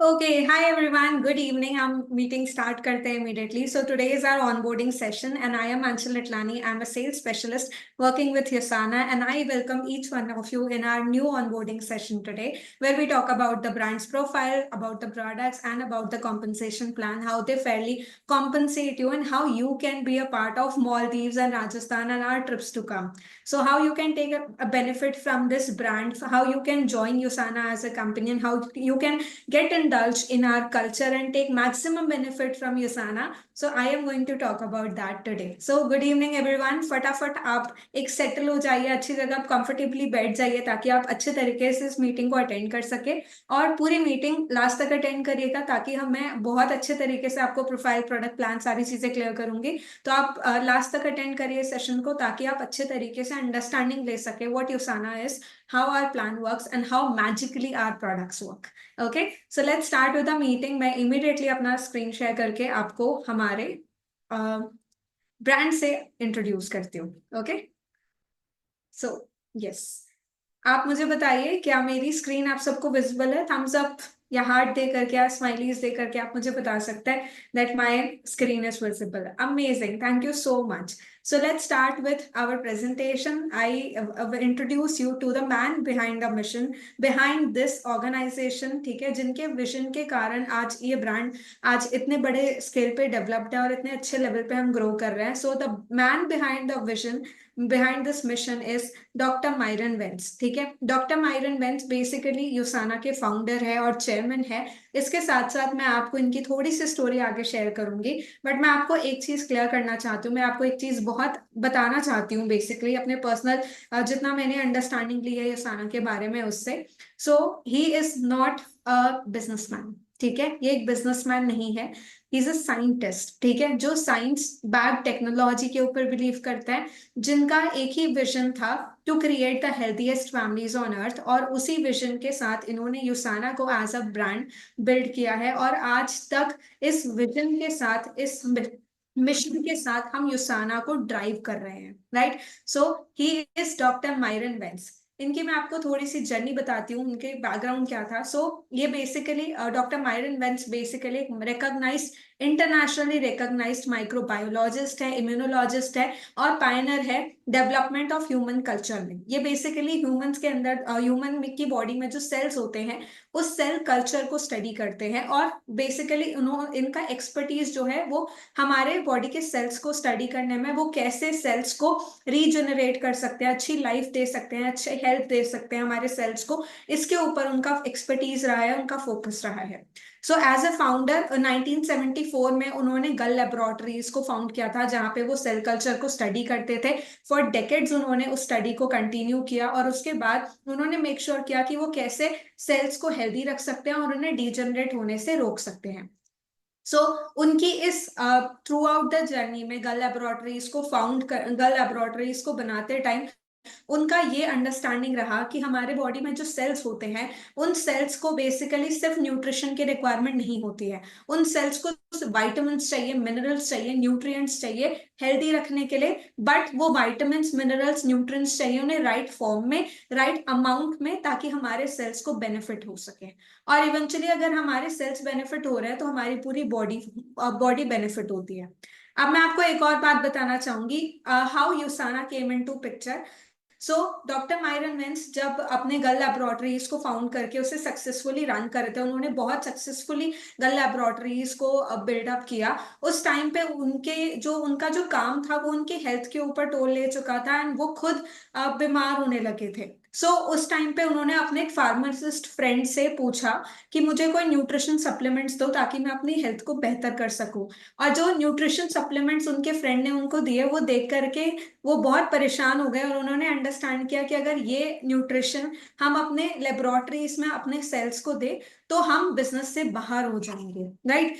Okay, hi everyone. Good evening. हम meeting start करते हैं immediately. So today is our onboarding session, and I am Anshul Latlani. I'm a sales specialist working with Yasana, and I welcome each one of you in our new onboarding session today, where we talk about the brand's profile, about the products, and about the compensation plan, how they fairly compensate you, and how you can be a part of Maldives and Rajasthan and our trips to come. So how you can take a benefit from this brand, how you can join Yasana as a company, and how you can get indulged in our culture and take maximum benefit from Yasana. So I am going to talk about that today. So good evening everyone. फटाफट आप एक settle हो जाइए, अच्छी जगह आप comfortably बैठ जाइए ताकि आप अच्छे तरीके से इस मीटिंग को अटेंड कर सके और पूरी मीटिंग लास्ट तक अटेंड करिएगा ताकि मैं बहुत अच्छे तरीके से आपको प्रोफाइल, प्रोडक्ट प्लान, सारी चीजें क्लियर करूंगी। तो आप लास्ट तक अटेंड करिए सेशन को ताकि आप अच्छे तरीके से अंडरस्टैंडिंग ले सके what यूसाना is, how our plan works and how magically our products work. Okay, so let's start with the meeting. मैं immediately अपना स्क्रीन शेयर करके आपको हमारे ब्रांड से इंट्रोड्यूस करती हूँ। ओके, सो यस, आप मुझे बताइए क्या मेरी स्क्रीन आप सबको विजिबल है? थम्स अप या हार्ट दे करके या स्माइलीज दे करके आप मुझे बता सकते हैं that my screen is visible. Amazing, thank you so much. So let's start with our presentation. I introduce you to the man behind the mission, behind this organization, ठीक है, जिनके विजन के कारण आज ये ब्रांड आज इतने बड़े स्केल पे डेवलप्ड है और इतने अच्छे लेवल पे हम ग्रो कर रहे हैं। So the man behind the vision, behind this mission is doctor Myron Wentz. ठीक है, doctor Myron Wentz basically USANA के फाउंडर है और चेयरमैन है। इसके साथ साथ मैं आपको इनकी थोड़ी सी स्टोरी आगे शेयर करूंगी, बट मैं आपको एक चीज क्लियर करना चाहती हूँ, मैं आपको एक चीज बहुत बताना चाहती हूँ बेसिकली अपने पर्सनल जितना मैंने अंडरस्टैंडिंग ली है यूसाना के बारे में उससे। So he is not a businessman, ठीक है, ये एक बिजनेसमैन नहीं है, ही इज अ साइंटिस्ट। ठीक है, जो साइंस बैक टेक्नोलॉजी के ऊपर बिलीव करता है, जिनका एक ही विजन था to create the healthiest families on earth, और उसी विजन के साथ इन्होंने यूसाना को एज अ ब्रांड बिल्ड किया है और आज तक इस विजन के साथ, इस मिशन के साथ हम यूसाना को ड्राइव कर रहे हैं। Right, so he is doctor Myron Wentz. इनकी मैं आपको थोड़ी सी जर्नी बताती हूँ, उनके बैकग्राउंड क्या था। ये basically doctor Myron Wentz basically एक रिकॉग्नाइज्ड, इंटरनेशनली रिकॉग्नाइज्ड माइक्रोबायोलॉजिस्ट है, इम्यूनोलॉजिस्ट है और पायनर है डेवलपमेंट ऑफ ह्यूमन कल्चर में। ये बेसिकली ह्यूमंस के अंदर, ह्यूमन की बॉडी में जो सेल्स होते हैं उस सेल कल्चर को स्टडी करते हैं और बेसिकली उन्होंने, इनका एक्सपर्टीज जो है वो हमारे बॉडी के सेल्स को स्टडी करने में, वो कैसे सेल्स को रीजनरेट कर सकते हैं, अच्छी लाइफ दे सकते हैं, अच्छे हेल्थ दे सकते हैं हमारे सेल्स को, इसके ऊपर उनका एक्सपर्टीज रहा है, उनका फोकस रहा है। सो एज अ फाउंडर 1974 में उन्होंने गल लेबोरेटरीज को फाउंड किया था जहां पे वो सेल कल्चर को स्टडी करते थे। फॉर डेकेड्स उन्होंने उस स्टडी को कंटिन्यू किया और उसके बाद उन्होंने मेक श्योर किया कि वो कैसे सेल्स को हेल्दी रख सकते हैं और उन्हें डिजनरेट होने से रोक सकते हैं। उनकी इस थ्रू आउट द जर्नी में गल लेबोरेटरीज को गल लेबोरेटरीज को बनाते टाइम उनका ये अंडरस्टैंडिंग रहा कि हमारे बॉडी में जो सेल्स होते हैं उन सेल्स को बेसिकली सिर्फ न्यूट्रिशन की रिक्वायरमेंट नहीं होती है, उन सेल्स को वाइटामिन चाहिए, मिनरल्स चाहिए, न्यूट्रिएंट्स चाहिए हेल्दी रखने के लिए, बट वो वाइटामिन, मिनरल्स, न्यूट्रिएंट्स चाहिए उन्हें राइट फॉर्म में, राइट अमाउंट में, ताकि हमारे सेल्स को बेनिफिट हो सके। और इवेंचुअली अगर हमारे सेल्स बेनिफिट हो रहे हैं तो हमारी पूरी बॉडी बेनिफिट होती है। अब मैं आपको एक और बात बताना चाहूंगी, how यूसाना came into picture. Doctor Myron Wentz जब अपने गल लेबोरेटरीज को फाउंड करके उसे सक्सेसफुली रन कर रहे थे, उन्होंने बहुत सक्सेसफुली गल लेबोरेटरीज को बिल्डअप किया। उस टाइम पे उनका जो काम था वो उनके हेल्थ के ऊपर टोल ले चुका था एंड वो खुद बीमार होने लगे थे। उस टाइम पे उन्होंने अपने एक फार्मासिस्ट फ्रेंड से पूछा कि मुझे कोई न्यूट्रिशन सप्लीमेंट्स दो ताकि मैं अपनी हेल्थ को बेहतर कर सकूं। और जो न्यूट्रिशन सप्लीमेंट्स उनके फ्रेंड ने उनको दिए वो देख करके वो बहुत परेशान हो गए और उन्होंने अंडरस्टैंड किया कि अगर ये न्यूट्रिशन हम अपने लेबोरेटरीज में अपने सेल्स को दे तो हम बिजनेस से बाहर हो जाएंगे। राइट,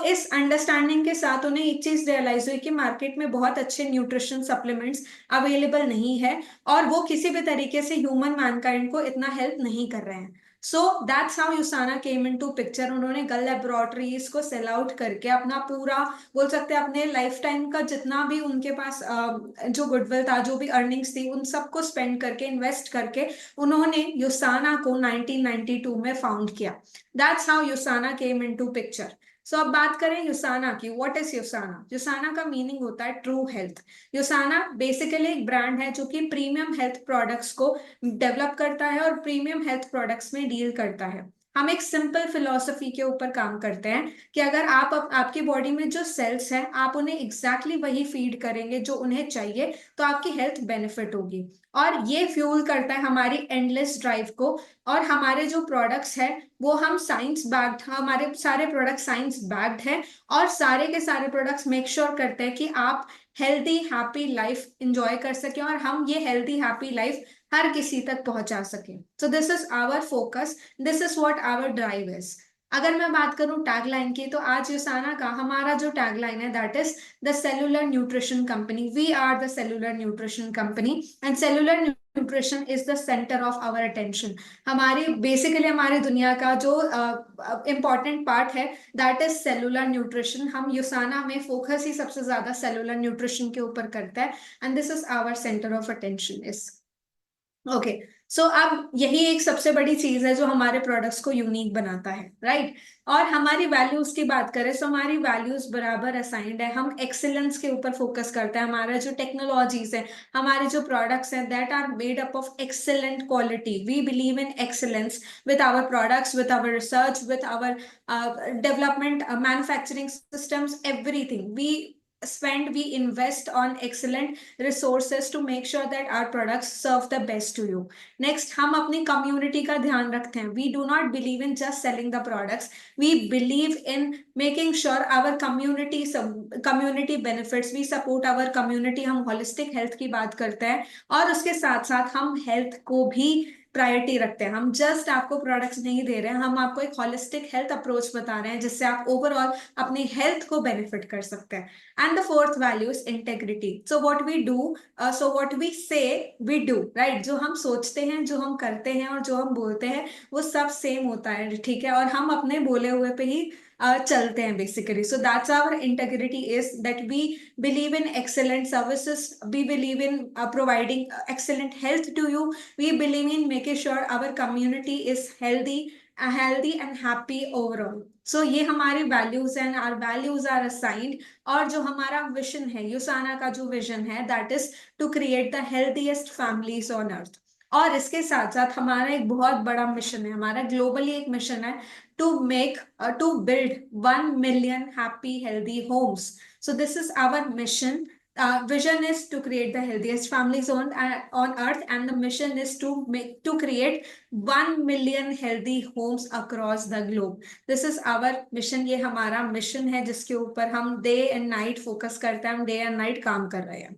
इस अंडरस्टैंडिंग के साथ उन्हें एक चीज रियलाइज हुई कि मार्केट में बहुत अच्छे न्यूट्रिशन सप्लीमेंट्स अवेलेबल नहीं है और वो किसी भी तरीके से ह्यूमन ह्यूमन मैनकाइंड को इतना हेल्प नहीं कर रहे हैं। So that's how यूसाना came into picture. उन्होंने गल लेबोरेटरीज को सेल आउट करके अपना पूरा, बोल सकते हैं अपने लाइफ टाइम का जितना भी उनके पास जो गुडविल था, जो भी अर्निंग्स थी, उन सबको स्पेंड करके, इन्वेस्ट करके उन्होंने यूसाना को 1992 में फाउंड किया। That's how यूसाना came into picture. So अब बात करें यूसाना की। What is यूसाना? यूसाना का मीनिंग होता है ट्रू हेल्थ। यूसाना बेसिकली एक ब्रांड है जो कि प्रीमियम हेल्थ प्रोडक्ट्स को डेवलप करता है और प्रीमियम हेल्थ प्रोडक्ट्स में डील करता है। हम एक सिंपल फिलॉसफी के ऊपर काम करते हैं कि अगर आपकी बॉडी में जो सेल्स हैं, आप उन्हें एग्जैक्टली वही फीड करेंगे जो उन्हें चाहिए, तो आपकी हेल्थ बेनिफिट होगी। और ये फ्यूल करता है हमारी एंडलेस ड्राइव को। और हमारे जो प्रोडक्ट्स हैं वो हम साइंस बैक्ड, हमारे सारे प्रोडक्ट साइंस बैक्ड हैं। और सारे के सारे प्रोडक्ट्स मेक श्योर करते हैं कि आप हेल्दी हैप्पी लाइफ इंजॉय कर सकें और हम ये हेल्दी हैप्पी लाइफ हर किसी तक पहुंचा सकें। So this is our focus, this is what our drive is. अगर मैं बात करूं टैगलाइन की, तो आज यूसाना का हमारा जो टैगलाइन है that is the cellular nutrition company. We are the cellular nutrition company and cellular nutrition is the centre of our attention. हमारी बेसिकली हमारी दुनिया का जो इम्पॉर्टेंट पार्ट है दैट इज सेलुलर न्यूट्रिशन। हम यूसाना में फोकस ही सबसे ज्यादा सेलुलर न्यूट्रिशन के ऊपर करता है and this is our centre of attention is. Okay, so अब यही एक सबसे बड़ी चीज है जो हमारे प्रोडक्ट्स को यूनिक बनाता है, राइट? और हमारी वैल्यूज की बात करें तो हमारी वैल्यूज बराबर असाइंड है। हम एक्सीलेंस के ऊपर फोकस करते हैं। हमारा जो टेक्नोलॉजीज है, हमारे जो प्रोडक्ट्स हैं, that are made up of excellent quality. We believe in excellence with our products, with our research, with our development, manufacturing systems, everything we invest on excellent resources to make sure that our products serve the best to you. Next, हम अपनी community का ध्यान रखते हैं। We do not believe in just selling the products. We believe in making sure our community benefits. We support our community. हम holistic health की बात करते हैं और उसके साथ साथ हम health को भी प्रायोरिटी रखते हैं। हम जस्ट आपको प्रोडक्ट्स नहीं दे रहे हैं, हम आपको एक होलिस्टिक हेल्थ अप्रोच बता रहे हैं जिससे आप ओवरऑल अपनी हेल्थ को बेनिफिट कर सकते हैं। And the fourth value is integrity. So what we do, what we say, we do, right? जो हम सोचते हैं, जो हम करते हैं और जो हम बोलते हैं वो सब सेम होता है, ठीक है? और हम अपने बोले हुए पे ही चलते हैं basically. So that's our integrity is that we believe in excellent services, we believe in providing excellent health to you, we believe in making sure our community is healthy and happy overall. So ये हमारी values हैं, our values are assigned। और जो हमारा vision है, यूसाना का जो vision है that is to create the healthiest families on earth. और इसके साथ साथ हमारा एक बहुत बड़ा मिशन है, हमारा ग्लोबली एक मिशन है to build 1 million happy healthy homes. So this is our mission. Vision is to create the healthiest families on earth, and the mission is to create 1 million healthy homes across the globe. This is our mission। ये हमारा mission है जिसके ऊपर हम day and night focus करते हैं, हम day and night काम कर रहे हैं।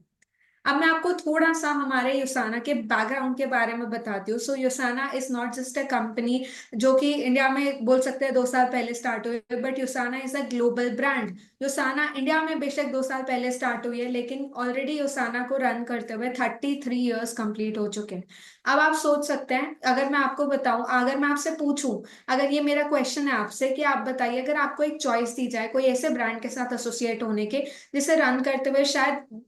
अब मैं आपको थोड़ा सा हमारे यूसाना के बैकग्राउंड के बारे में बताती हूँ। So Usana is not just a company जो कि इंडिया में बोल सकते हैं 2 साल पहले स्टार्ट हुई है, but यूसाना is a global brand. यूसाना India में बेशक 2 साल पहले स्टार्ट हुई है, लेकिन ऑलरेडी यूसाना को रन करते हुए 33 ईयर्स कंप्लीट हो चुके हैं। अब आप सोच सकते हैं, अगर मैं आपको बताऊं, अगर मैं आपसे पूछूं, अगर ये मेरा क्वेश्चन है आपसे कि आप बताइए, अगर आपको एक चॉइस दी जाए कोई ऐसे ब्रांड के साथ एसोसिएट होने के जिसे रन करते हुए शायद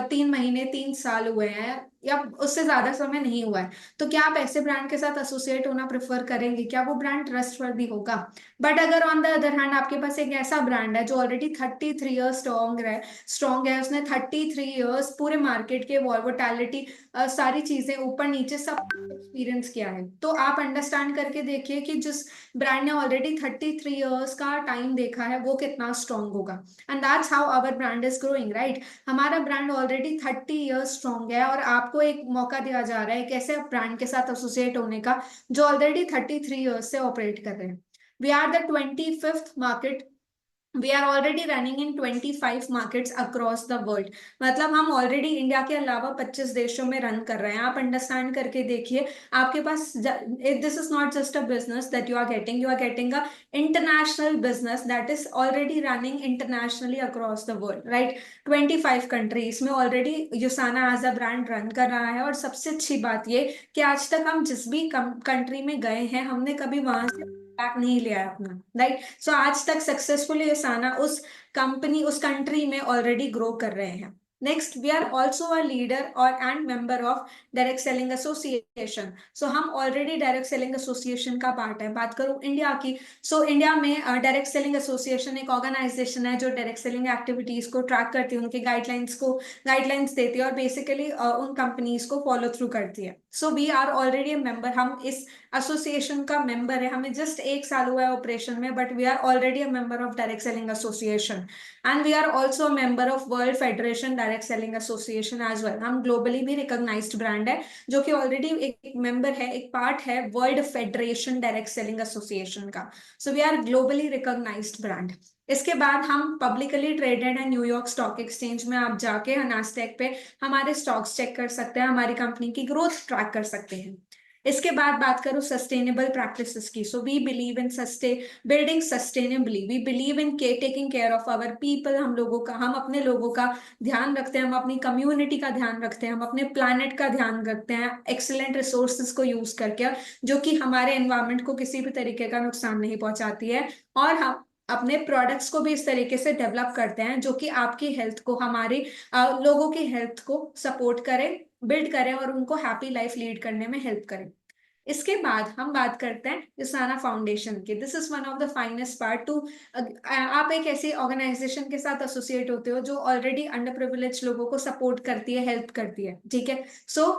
3 महीने 3 साल हुए हैं या उससे ज्यादा समय नहीं हुआ है, तो क्या आप ऐसे ब्रांड के साथ एसोसिएट होना प्रेफर करेंगे? क्या वो ब्रांड ट्रस्टवर्दी होगा? बट अगर ऑन द अदर हैंड आपके पास एक ऐसा ब्रांड है जो ऑलरेडी 33 ईयर्स स्ट्रॉन्ग है, उसने 33 ईयर्स पूरे मार्केट के वॉलेटिलिटी, सारी चीजें ऊपर नीचे सब एक्सपीरियंस किया है, तो आप अंडरस्टैंड करके देखिए कि जिस ब्रांड ने ऑलरेडी 33 ईयर्स का टाइम देखा है वो कितना स्ट्रॉन्ग होगा। And that's how our brand is growing, right? हमारा ब्रांड ऑलरेडी 30 ईयर्स स्ट्रॉन्ग है और आपको एक मौका दिया जा रहा है एक ऐसे ब्रांड के साथ एसोसिएट होने का जो ऑलरेडी 33 ईयर्स से ऑपरेट कर रहे हैं। We are the 25th market we are already running in 25 markets across the world. मतलब हम ऑलरेडी इंडिया के अलावा 25 देशों में रन कर रहे हैं। आप अंडरस्टैंड करके देखिए, आपके पास, this is not just a business that you are getting a international business that is already running internationally across the world, right. 25 countries में already Usana as a brand run कर रहा है। और सबसे अच्छी बात ये कि आज तक हम जिस भी कंट्री में गए हैं, हमने कभी वहां से बैक नहीं लिया है अपना, राइट। सो आज तक सक्सेसफुली असाना उस कंपनी, उस कंट्री में ऑलरेडी ग्रो कर रहे हैं। Next, we are also a leader और and member of direct selling association. So हम ऑलरेडी डायरेक्ट सेलिंग एसोसिएशन का पार्ट है। बात करूं इंडिया की, सो इंडिया में डायरेक्ट सेलिंग एसोसिएशन एक ऑर्गेनाइजेशन है जो डायरेक्ट सेलिंग एक्टिविटीज को ट्रैक करती है, उनके गाइडलाइंस देती है और बेसिकली उन कंपनीज को फॉलो थ्रू करती है। So we are already a member, हम इस एसोसिएशन का मेंबर है। हमें जस्ट 1 साल हुआ है ऑपरेशन में, but we are already a member of direct selling association. And we are also a member of world federation direct selling association as well. हम ग्लोबली भी रिकॉग्नाइज्ड ब्रांड है, जो कि ऑलरेडी एक मेंबर है, एक पार्ट है world federation direct selling association का। So we are globally recognised brand. इसके बाद हम पब्लिकली ट्रेडेड है न्यूयॉर्क स्टॉक एक्सचेंज में। आप जाके नास्डैक पे हमारे स्टॉक्स चेक कर सकते हैं, हमारी कंपनी की ग्रोथ ट्रैक कर सकते हैं। इसके बाद बात करूं सस्टेनेबल प्रैक्टिसेस की। So we believe in building sustainably, we believe in taking care of our people. हम अपने लोगों का ध्यान रखते हैं, हम अपनी कम्युनिटी का ध्यान रखते हैं, हम अपने प्लानट का ध्यान रखते हैं एक्सीलेंट रिसोर्सेज को यूज करके, जो कि हमारे एनवायरमेंट को किसी भी तरीके का नुकसान नहीं पहुंचाती है। और हम अपने प्रोडक्ट्स को भी इस तरीके से डेवलप करते हैं जो कि आपकी हेल्थ को, हमारे लोगों की हेल्थ को सपोर्ट करें, बिल्ड करें और उनको हैप्पी लाइफ लीड करने में हेल्प करें। इसके बाद हम बात करते हैं युसाना फाउंडेशन की। This is one of the finest part two, आप एक ऐसी ऑर्गेनाइजेशन के साथ एसोसिएट होते हो जो ऑलरेडी अंडर प्रिविलेज लोगों को सपोर्ट करती है, हेल्प करती है, ठीक है। सो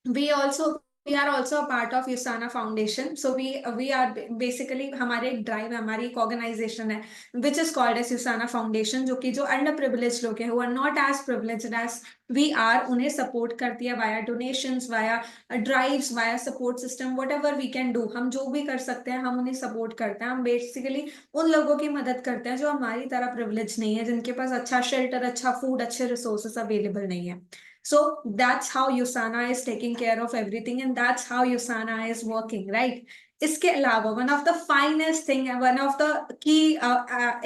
we also we are also a part of USANA Foundation. So we are basically, हमारे एक ड्राइव है, हमारी एक ऑर्गेनाइजेशन है which is called as USANA foundation, जो कि जो अंडर प्रिविलेज लोग हैं, who are not as privileged as we are, उन्हें सपोर्ट करती है via donations, via drives, via support system, whatever we can do. हम जो भी कर सकते हैं हम उन्हें सपोर्ट करते हैं। हम बेसिकली उन लोगों की मदद करते हैं जो हमारी तरह प्रिविलेज नहीं है, जिनके पास अच्छा शेल्टर, अच्छा फूड, अच्छे रिसोर्सेस अवेलेबल नहीं है। So that's how USANA is taking care of everything, and that's how USANA is working, right? इसके अलावा one of the finest thing, one of the key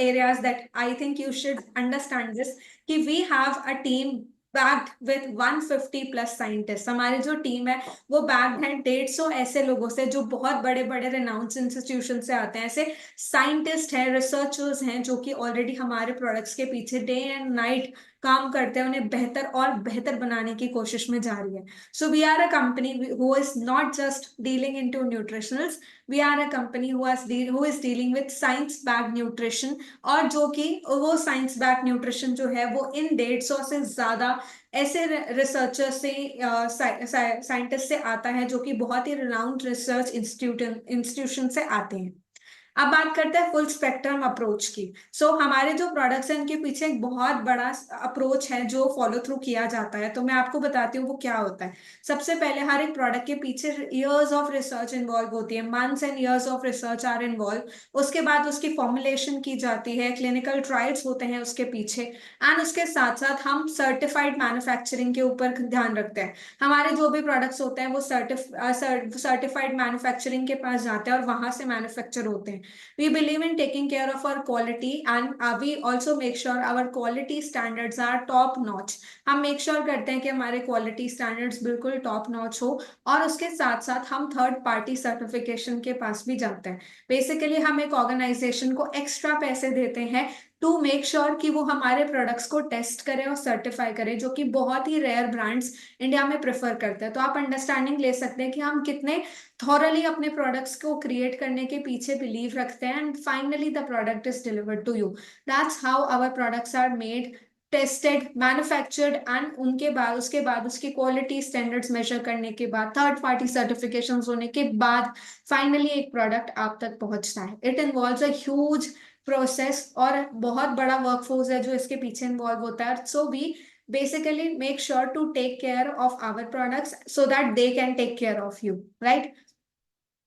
areas that I think you should understand this, कि we have a team backed with 150 plus scientists। हमारी जो team है वो backed है 150 ऐसे लोगों से जो बहुत बड़े बड़े रिनाउंस इंस्टीट्यूशन से आते हैं। ऐसे साइंटिस्ट हैं, रिसर्चर्स हैं जो कि ऑलरेडी हमारे प्रोडक्ट्स के पीछे डे एंड नाइट काम करते हैं, उन्हें बेहतर और बेहतर बनाने की कोशिश में जा रही है। So we are a company who is not just dealing into nutritionals, we are a company who is dealing with science backed nutrition. और जो कि वो साइंस बैक्ड न्यूट्रिशन जो है वो इन 150 से ज्यादा ऐसे रिसर्चर से, साइंटिस्ट से आता है जो कि बहुत ही रिनाउंड रिसर्च इंस्टीट्यूशन से आते हैं। अब बात करते हैं फुल स्पेक्ट्रम अप्रोच की। हमारे जो प्रोडक्ट्स हैं उनके पीछे एक बहुत बड़ा अप्रोच है जो फॉलो थ्रू किया जाता है। तो मैं आपको बताती हूँ वो क्या होता है। सबसे पहले हर एक प्रोडक्ट के पीछे इयर्स ऑफ रिसर्च इन्वॉल्व होती है, months and years of research are involve. उसके बाद उसकी फॉर्मुलेशन की जाती है, क्लिनिकल ट्रायल्स होते हैं उसके पीछे, एंड उसके साथ साथ हम सर्टिफाइड मैन्युफैक्चरिंग के ऊपर ध्यान रखते हैं। हमारे जो भी प्रोडक्ट्स होते हैं वो सर्टिफाइड मैन्युफैक्चरिंग के पास जाते हैं और वहां से मैन्युफैक्चर होते हैं। We believe in taking care of our quality, and we also make sure our quality standards are top notch। हम मेक श्योर करते हैं कि हमारे क्वालिटी स्टैंडर्ड्स बिल्कुल टॉप नॉच हो, और उसके साथ साथ हम थर्ड पार्टी सर्टिफिकेशन के पास भी जाते हैं। बेसिकली हम एक ऑर्गेनाइजेशन को एक्स्ट्रा पैसे देते हैं टू मेक श्योर कि वो हमारे प्रोडक्ट्स को टेस्ट करें और सर्टिफाई करें, जो कि बहुत ही रेयर ब्रांड्स इंडिया में प्रेफर करते हैं। तो आप अंडरस्टैंडिंग ले सकते हैं कि हम कितने थॉरली अपने प्रोडक्ट्स को क्रिएट करने के पीछे बिलीव रखते हैं, and finally the product is delivered to you. That's how our products are made, tested, manufactured, and उसके बाद उसकी क्वालिटी स्टैंडर्ड्स मेजर करने के बाद, थर्ड पार्टी सर्टिफिकेशन होने के बाद फाइनली एक प्रोडक्ट आप तक पहुंचता है। It involves a huge process और बहुत बड़ा वर्कफोर्स है जो इसके पीछे इन्वॉल्व होता है। So we basically make sure to take care of our products so that they can take care of you, right?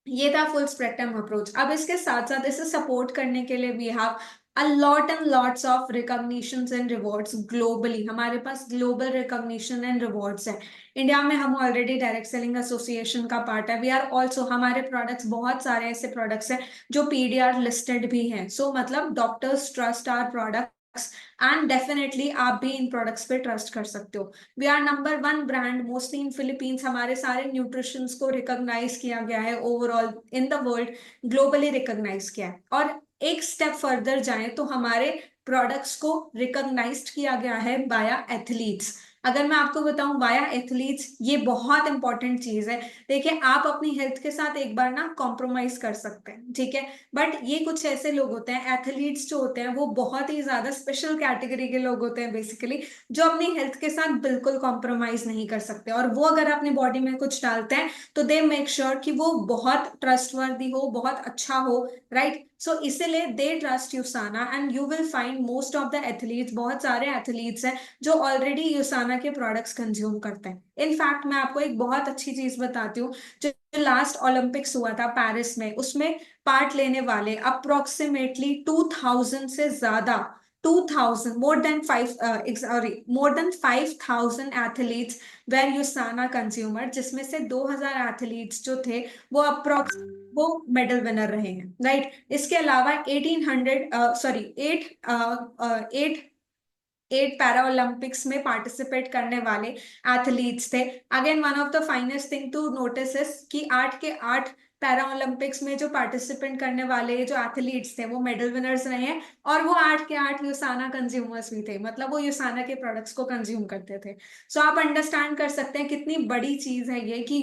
ये था फुल स्पेक्ट्रम अप्रोच। अब इसके साथ साथ इसे सपोर्ट करने के लिए we have a lot and lots of recognitions and rewards globally, हमारे पास ग्लोबल रिकॉग्निशन एंड रिवॉर्ड्स है। इंडिया में हम ऑलरेडी डायरेक्ट सेलिंग एसोसिएशन का पार्ट है। वी आर ऑल्सो, हमारे प्रोडक्ट्स, बहुत सारे ऐसे प्रोडक्ट्स हैं जो पीडीआर लिस्टेड भी हैं। सो मतलब doctors trust our products, and definitely आप भी इन प्रोडक्ट्स पे ट्रस्ट कर सकते हो। We are number one brand mostly in Philippines. हमारे सारे न्यूट्रिशंस को रिकॉग्नाइज किया गया है overall in the world, globally recognise किया है। और एक स्टेप फर्दर जाएं तो हमारे प्रोडक्ट्स को रिकॉग्नाइज्ड किया गया है बाया एथलीट्स। अगर मैं आपको बताऊं बाया एथलीट्स, ये बहुत इंपॉर्टेंट चीज है। देखिए, आप अपनी हेल्थ के साथ एक बार ना कॉम्प्रोमाइज कर सकते हैं, ठीक है, बट ये कुछ ऐसे लोग होते हैं, एथलीट्स जो होते हैं वो बहुत ही ज्यादा स्पेशल कैटेगरी के लोग होते हैं बेसिकली, जो अपनी हेल्थ के साथ बिल्कुल कॉम्प्रोमाइज नहीं कर सकते। और वो अगर अपनी बॉडी में कुछ डालते हैं तो दे मेक श्योर कि वो बहुत ट्रस्टवर्दी हो, बहुत अच्छा हो, राइट। सो इसीलिए they trust यूसाना, and you will find most of the athletes, बहुत सारे एथलीट्स हैं जो ऑलरेडी यूसाना के प्रोडक्ट्स कंज्यूम करते हैं। इनफैक्ट मैं आपको एक बहुत अच्छी चीज बताती हूँ। जो लास्ट ओलंपिक्स हुआ था पेरिस में, उसमें पार्ट लेने वाले अप्रोक्सीमेटली 2000 से ज्यादा, 2000, more than 5000 athletes were USANA consumer, जिसमें से 2000 एथलीट्स जो थे वो अप्रोक्स वो मेडल विनर रहे हैं, राइट। इसके अलावा 1800 सॉरी 8 पैरा ओलंपिक्स में पार्टिसिपेट करने वाले एथलीट्स थे। Again one of the finest thing to notice is कि 8 के 8 पैरा ओलंपिक्स में जो पार्टिसिपेंट करने वाले जो एथलीट्स थे वो मेडल विनर्स रहे हैं, और वो 8 के 8 यूसाना कंज्यूमर्स भी थे, मतलब वो यूसाना के प्रोडक्ट्स को कंज्यूम करते थे। सो आप अंडरस्टैंड कर सकते हैं कितनी बड़ी चीज है ये कि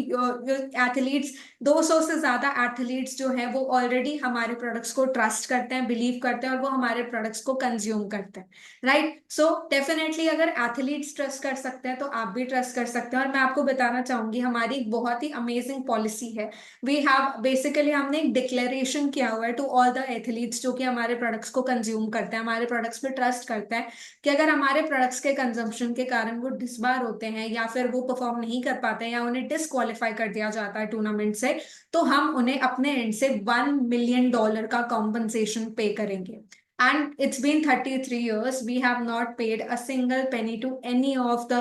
एथलीट्स, 200 से ज्यादा एथलीट्स जो है वो ऑलरेडी हमारे प्रोडक्ट्स को ट्रस्ट करते हैं, बिलीव करते हैं, और वो हमारे प्रोडक्ट्स को कंज्यूम करते हैं, राइट। सो डेफिनेटली अगर एथलीट्स ट्रस्ट कर सकते हैं तो आप भी ट्रस्ट कर सकते हैं। और मैं आपको बताना चाहूंगी हमारी एक बहुत ही अमेजिंग पॉलिसी है। वी हैव बेसिकली, हमने एक डिक्लेरेशन किया हुआ है टू ऑल द एथलीट्स जो कि हमारे प्रोडक्ट्स को कंज्यूम करते हैं, हमारे प्रोडक्ट्स पे ट्रस्ट करते हैं, कि अगर हमारे प्रोडक्ट्स के कंजम्पशन के कारण वो डिसबार होते हैं या फिर वो परफॉर्म नहीं कर पाते हैं या उन्हें डिस्क्वालीफाई कर दिया जाता है टूर्नामेंट से, तो हम उन्हें अपने एंड से $1 मिलियन का कॉम्पनसेशन पे करेंगे। And it's been 33 years. We have not paid a single penny to any of the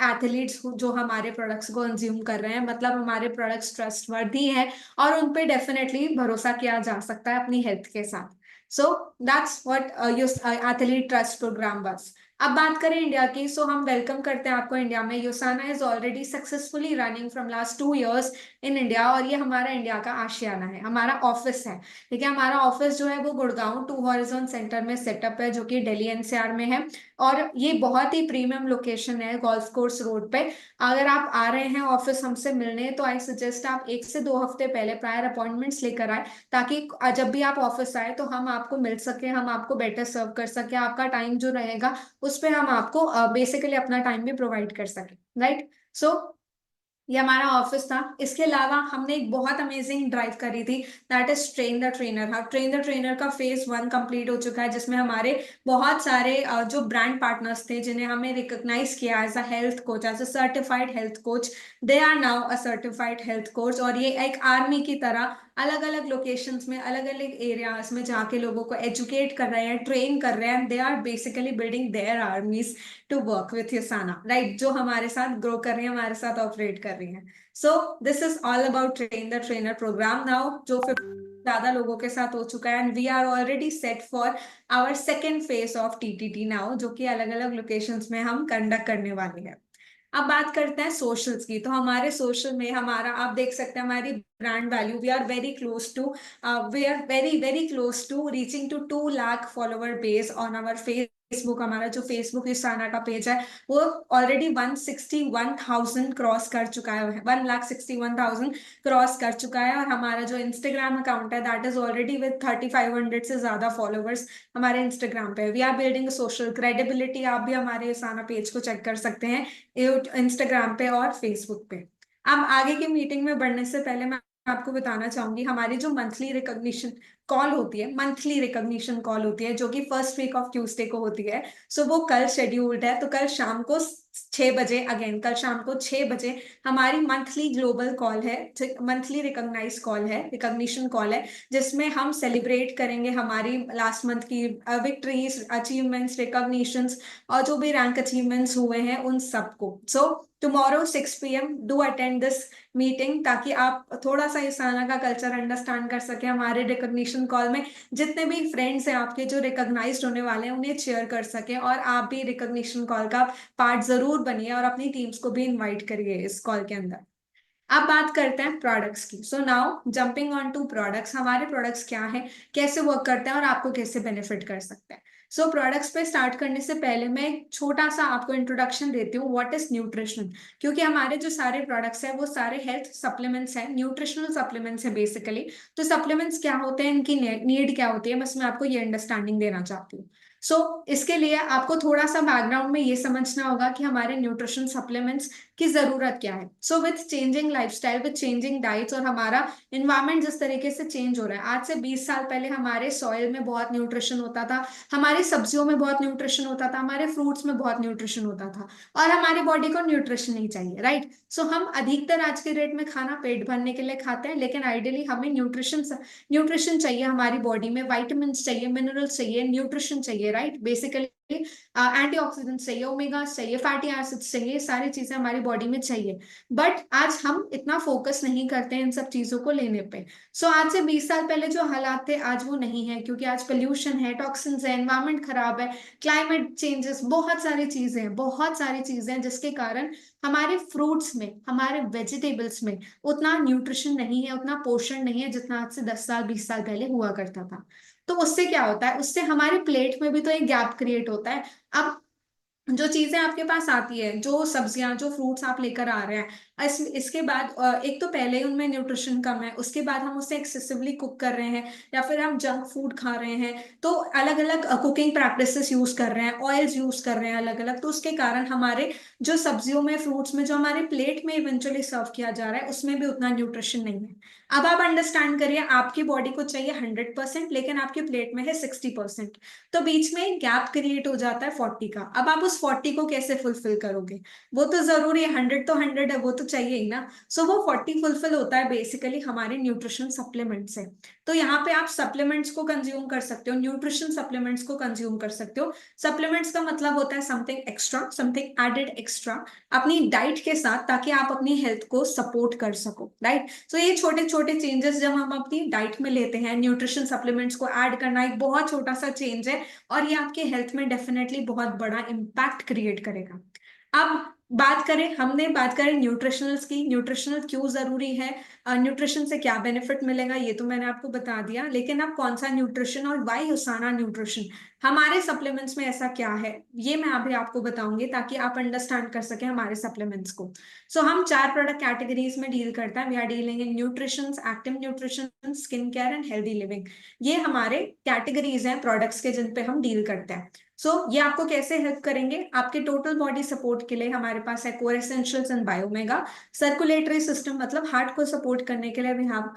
athletes जो हमारे प्रोडक्ट्स को कंज्यूम कर रहे हैं। मतलब हमारे प्रोडक्ट्स ट्रस्टवर्दी हैं और उन पे डेफिनेटली भरोसा किया जा सकता है अपनी हेल्थ के साथ। So that's what your athlete trust program बस। अब बात करें इंडिया की, सो हम वेलकम करते हैं आपको इंडिया में। Usana is already successfully running from last 2 years in India, और ये हमारा इंडिया का आशियाना है, हमारा ऑफिस है, ठीक है। हमारा ऑफिस जो है वो गुड़गांव 2 हॉरिजॉन सेंटर में सेटअप है, जो कि दिल्ली एनसीआर में है, और ये बहुत ही प्रीमियम लोकेशन है गोल्फ कोर्स रोड पे। अगर आप आ रहे हैं ऑफिस हमसे मिलने, तो आई सजेस्ट आप 1 से 2 हफ्ते पहले प्रायर अपॉइंटमेंट्स लेकर आए, ताकि जब भी आप ऑफिस आए तो हम आपको मिल सके, हम आपको बेटर सर्व कर सके, आपका टाइम जो रहेगा उस पर हम आपको बेसिकली अपना टाइम भी प्रोवाइड कर सके, राइट। सो ये हमारा ऑफिस था। इसके अलावा हमने एक बहुत अमेजिंग ड्राइव करी थी, that is train the trainer. हाँ, ट्रेन द ट्रेनर का फेज 1 कंप्लीट हो चुका है, जिसमें हमारे बहुत सारे जो ब्रांड पार्टनर्स थे जिन्हें हमें रिकॉग्नाइज किया as a health coach, as a certified health coach, they are now a certified health coach. और ये एक आर्मी की तरह अलग अलग लोकेशंस में, अलग अलग एरियाज में जाके लोगों को एजुकेट कर रहे हैं, ट्रेन कर रहे हैं। They are basically building their armies to work with USANA, right, जो हमारे साथ ग्रो कर रही है, हमारे साथ ऑपरेट कर रही है। So this is all about train the trainer program now, जो 50 ज्यादा लोगों के साथ हो चुका है, and we are already set for our second phase of TTT now, जो कि अलग अलग लोकेशंस में हम कंडक्ट करने वाले हैं। अब बात करते हैं सोशल्स की। तो हमारे सोशल में हमारा, आप देख सकते हैं हमारी brand value, we are very close to, we are very very close to reaching to 2 lakh follower base on our Facebook. हमारा जो फेसबुक यूसाना का पेज है वो ऑलरेडी 161,000 क्रॉस कर चुका है, 1,61,000 क्रॉस कर चुका है। और हमारा जो इंस्टाग्राम अकाउंट है दैट इज ऑलरेडी विद 3,500 से ज्यादा फॉलोवर्स हमारे इंस्टाग्राम पे। We are building social credibility. आप भी हमारे यूसाना पेज को चेक कर सकते हैं इंस्टाग्राम पे और फेसबुक पे। अब आगे की मीटिंग में बढ़ने से पहले मैं आपको बताना चाहूंगी, हमारी जो मंथली रिकॉग्निशन कॉल होती है, मंथली रिकॉग्निशन कॉल होती है, जो कि फर्स्ट वीक ऑफ ट्यूसडे को होती है। सो वो कल शेड्यूल्ड है, तो कल शाम को 6 बजे, अगेन कल शाम को 6 बजे हमारी मंथली ग्लोबल कॉल है, मंथली रिकॉग्नाइज कॉल है, रिकॉग्निशन कॉल है, जिसमें हम सेलिब्रेट करेंगे हमारी लास्ट मंथ की विक्ट्रीज, अचीवमेंट्स, रिकॉग्निशंस और जो भी रैंक अचीवमेंट्स हुए हैं उन सबको। So tomorrow 6 PM do attend this meeting, ताकि आप थोड़ा सा यूसाना का कल्चर अंडरस्टैंड कर सके। हमारे रिकॉग्निशन कॉल में जितने भी फ्रेंड्स हैं आपके जो रिकॉग्नाइज्ड होने वाले हैं उन्हें चेयर कर सके, और आप भी रिकॉग्निशन कॉल का पार्ट जरूर बनिए और अपनी टीम्स को भी इनवाइट करिए इस कॉल के अंदर। अब बात करते हैं प्रोडक्ट्स की। So now jumping on to products, हमारे प्रोडक्ट्स क्या है, कैसे वर्क करते हैं और आपको कैसे बेनिफिट कर सकते हैं। सो प्रोडक्ट्स पे स्टार्ट करने से पहले मैं एक छोटा सा आपको इंट्रोडक्शन देती हूँ, व्हाट इज न्यूट्रिशन। क्योंकि हमारे जो सारे प्रोडक्ट्स हैं वो सारे हेल्थ सप्लीमेंट्स हैं, न्यूट्रिशनल सप्लीमेंट्स है बेसिकली। तो सप्लीमेंट्स क्या होते हैं, इनकी नीड क्या होती है, बस मैं आपको ये अंडरस्टैंडिंग देना चाहती हूँ। इसके लिए आपको थोड़ा सा बैकग्राउंड में ये समझना होगा कि हमारे न्यूट्रिशन सप्लीमेंट्स की जरूरत क्या है। With changing lifestyle, with changing diets और हमारा इन्वायरमेंट जिस तरीके से चेंज हो रहा है, आज से 20 साल पहले हमारे सॉइल में बहुत न्यूट्रिशन होता था, हमारी सब्जियों में बहुत न्यूट्रिशन होता था, हमारे फ्रूट्स में बहुत न्यूट्रिशन होता था, और हमारी बॉडी को न्यूट्रिशन नहीं चाहिए, राइट। हम अधिकतर आज के डेट में खाना पेट भरने के लिए खाते हैं, लेकिन आइडियली हमें न्यूट्रिशन न्यूट्रिशन चाहिए, हमारी बॉडी में वाइटामिन चाहिए, मिनरल्स चाहिए, न्यूट्रिशन चाहिए, राइट। बेसिकली एंटीऑक्सीडेंट्स चाहिए, ओमेगा चाहिए, फैटी एसिड्स चाहिए, सारी चीजें हमारी बॉडी में चाहिए। बट आज हम इतना फोकस नहीं करते हैं इन सब चीजों को लेने पे। आज से 20 साल पहले जो हालात थे आज वो नहीं है, क्योंकि आज पोल्यूशन है, टॉक्सिन्स है, एनवायरमेंट खराब है, क्लाइमेट चेंजेस, बहुत सारी चीजें हैं जिसके कारण हमारे फ्रूट्स में, हमारे वेजिटेबल्स में उतना न्यूट्रिशन नहीं है, उतना पोषण नहीं है जितना आज से 10 साल 20 साल पहले हुआ करता था। तो उससे क्या होता है, उससे हमारे प्लेट में भी तो एक गैप क्रिएट होता है। अब जो चीजें आपके पास आती है, जो सब्जियां, जो फ्रूट्स आप लेकर आ रहे हैं, इसके बाद एक तो पहले ही उनमें न्यूट्रिशन कम है, उसके बाद हम उसे एक्सेसिवली कुक कर रहे हैं, या फिर हम जंक फूड खा रहे हैं, तो अलग अलग कुकिंग प्रैक्टिसेस यूज कर रहे हैं, ऑयल्स यूज कर रहे हैं अलग अलग, तो उसके कारण हमारे जो सब्जियों में, फ्रूट्स में, जो हमारे प्लेट में इवेंचुअली सर्व किया जा रहा है उसमें भी उतना न्यूट्रिशन नहीं है। अब आप अंडरस्टैंड करिए, आपकी बॉडी को चाहिए 100%, लेकिन आपकी प्लेट में है 60%। तो बीच में एक गैप क्रिएट हो जाता है 40 का। अब आप उस 40 को कैसे फुलफिल करोगे, वो तो जरूरी है, 100 तो 100 है, वो तो चाहिए ही ना। वो 40 फुलफिल होता है बेसिकली हमारे न्यूट्रिशन सप्लीमेंट से। तो यहाँ पे आप सप्लीमेंट्स को कंज्यूम कर सकते हो, न्यूट्रिशन सप्लीमेंट्स को कंज्यूम कर सकते हो। सप्लीमेंट्स का मतलब होता है something extra, something added extra अपनी डाइट के साथ, ताकि आप अपनी हेल्थ को सपोर्ट कर सको, राइट। ये छोटे छोटे चेंजेस जब हम अपनी डाइट में लेते हैं, न्यूट्रिशन सप्लीमेंट्स को ऐड करना एक बहुत छोटा सा चेंज है, और ये आपके हेल्थ में डेफिनेटली बहुत बड़ा इम्पैक्ट क्रिएट करेगा। अब हमने बात करें न्यूट्रिशनल्स की, न्यूट्रिशनल क्यों जरूरी है, न्यूट्रिशन से क्या बेनिफिट मिलेगा, ये तो मैंने आपको बता दिया। लेकिन अब कौन सा न्यूट्रिशन और वाई यूसाना न्यूट्रिशन, हमारे सप्लीमेंट्स में ऐसा क्या है, ये मैं अभी आपको बताऊंगी, ताकि आप अंडरस्टैंड कर सके हमारे सप्लीमेंट्स को। हम 4 प्रोडक्ट कैटेगरीज में डील करते हैं। We are dealing in nutrition, active nutrition, skin care and healthy living. ये हमारे कैटेगरीज हैं प्रोडक्ट्स के जिन पे हम डील करते हैं। ये आपको कैसे हेल्प करेंगे, आपके टोटल बॉडी सपोर्ट के लिए हमारे पास है core essentials and Biomega. Circulatory system मतलब हार्ट को सपोर्ट करने के लिए भी हम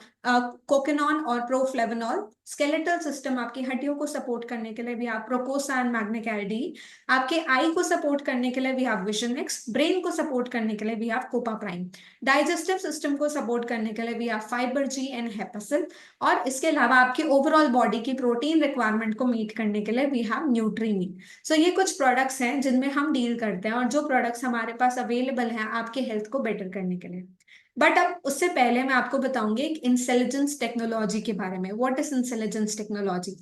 कोकेनॉन और प्रोफ्लेवनॉल। स्केलेटल सिस्टम आपकी हड्डियों को सपोर्ट करने के लिए भी आप प्रोपोसा एंड मैग्नेक एलडी। आपके आई को सपोर्ट करने के लिए भी आप विजन एक्स। ब्रेन को सपोर्ट करने के लिए भी आप कोपा प्राइम। डाइजेस्टिव सिस्टम को सपोर्ट करने के लिए भी आप फाइबर जी एंड हेपासिल। और इसके अलावा आपकी ओवरऑल बॉडी की प्रोटीन रिक्वायरमेंट को मीट करने के लिए वी हैव न्यूट्रीमी। ये कुछ प्रोडक्ट्स हैं जिनमें हम डील करते हैं, और जो प्रोडक्ट्स हमारे पास अवेलेबल हैं आपके हेल्थ को बेटर करने के लिए। बट अब उससे पहले मैं आपको बताऊंगी एक इंटेलिजेंस टेक्नोलॉजी के बारे में। What is intelligence technology.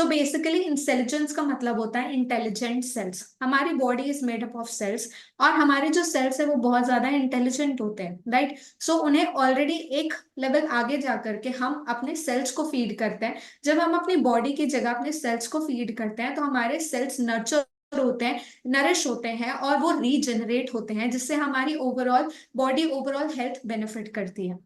Basically intelligence का मतलब होता है इंटेलिजेंट सेल्स। हमारी body is made up of cells, और हमारे जो सेल्स है वो बहुत ज्यादा इंटेलिजेंट होते हैं, राइट। उन्हें ऑलरेडी एक लेवल आगे जा करके हम अपने सेल्स को फीड करते हैं। जब हम अपनी बॉडी की जगह अपने सेल्स को फीड करते हैं तो हमारे सेल्स नर्चर होते हैं, नरिश होते हैं, और वो रीजनरेट होते हैं, जिससे हमारी overall body, overall health benefit करती है।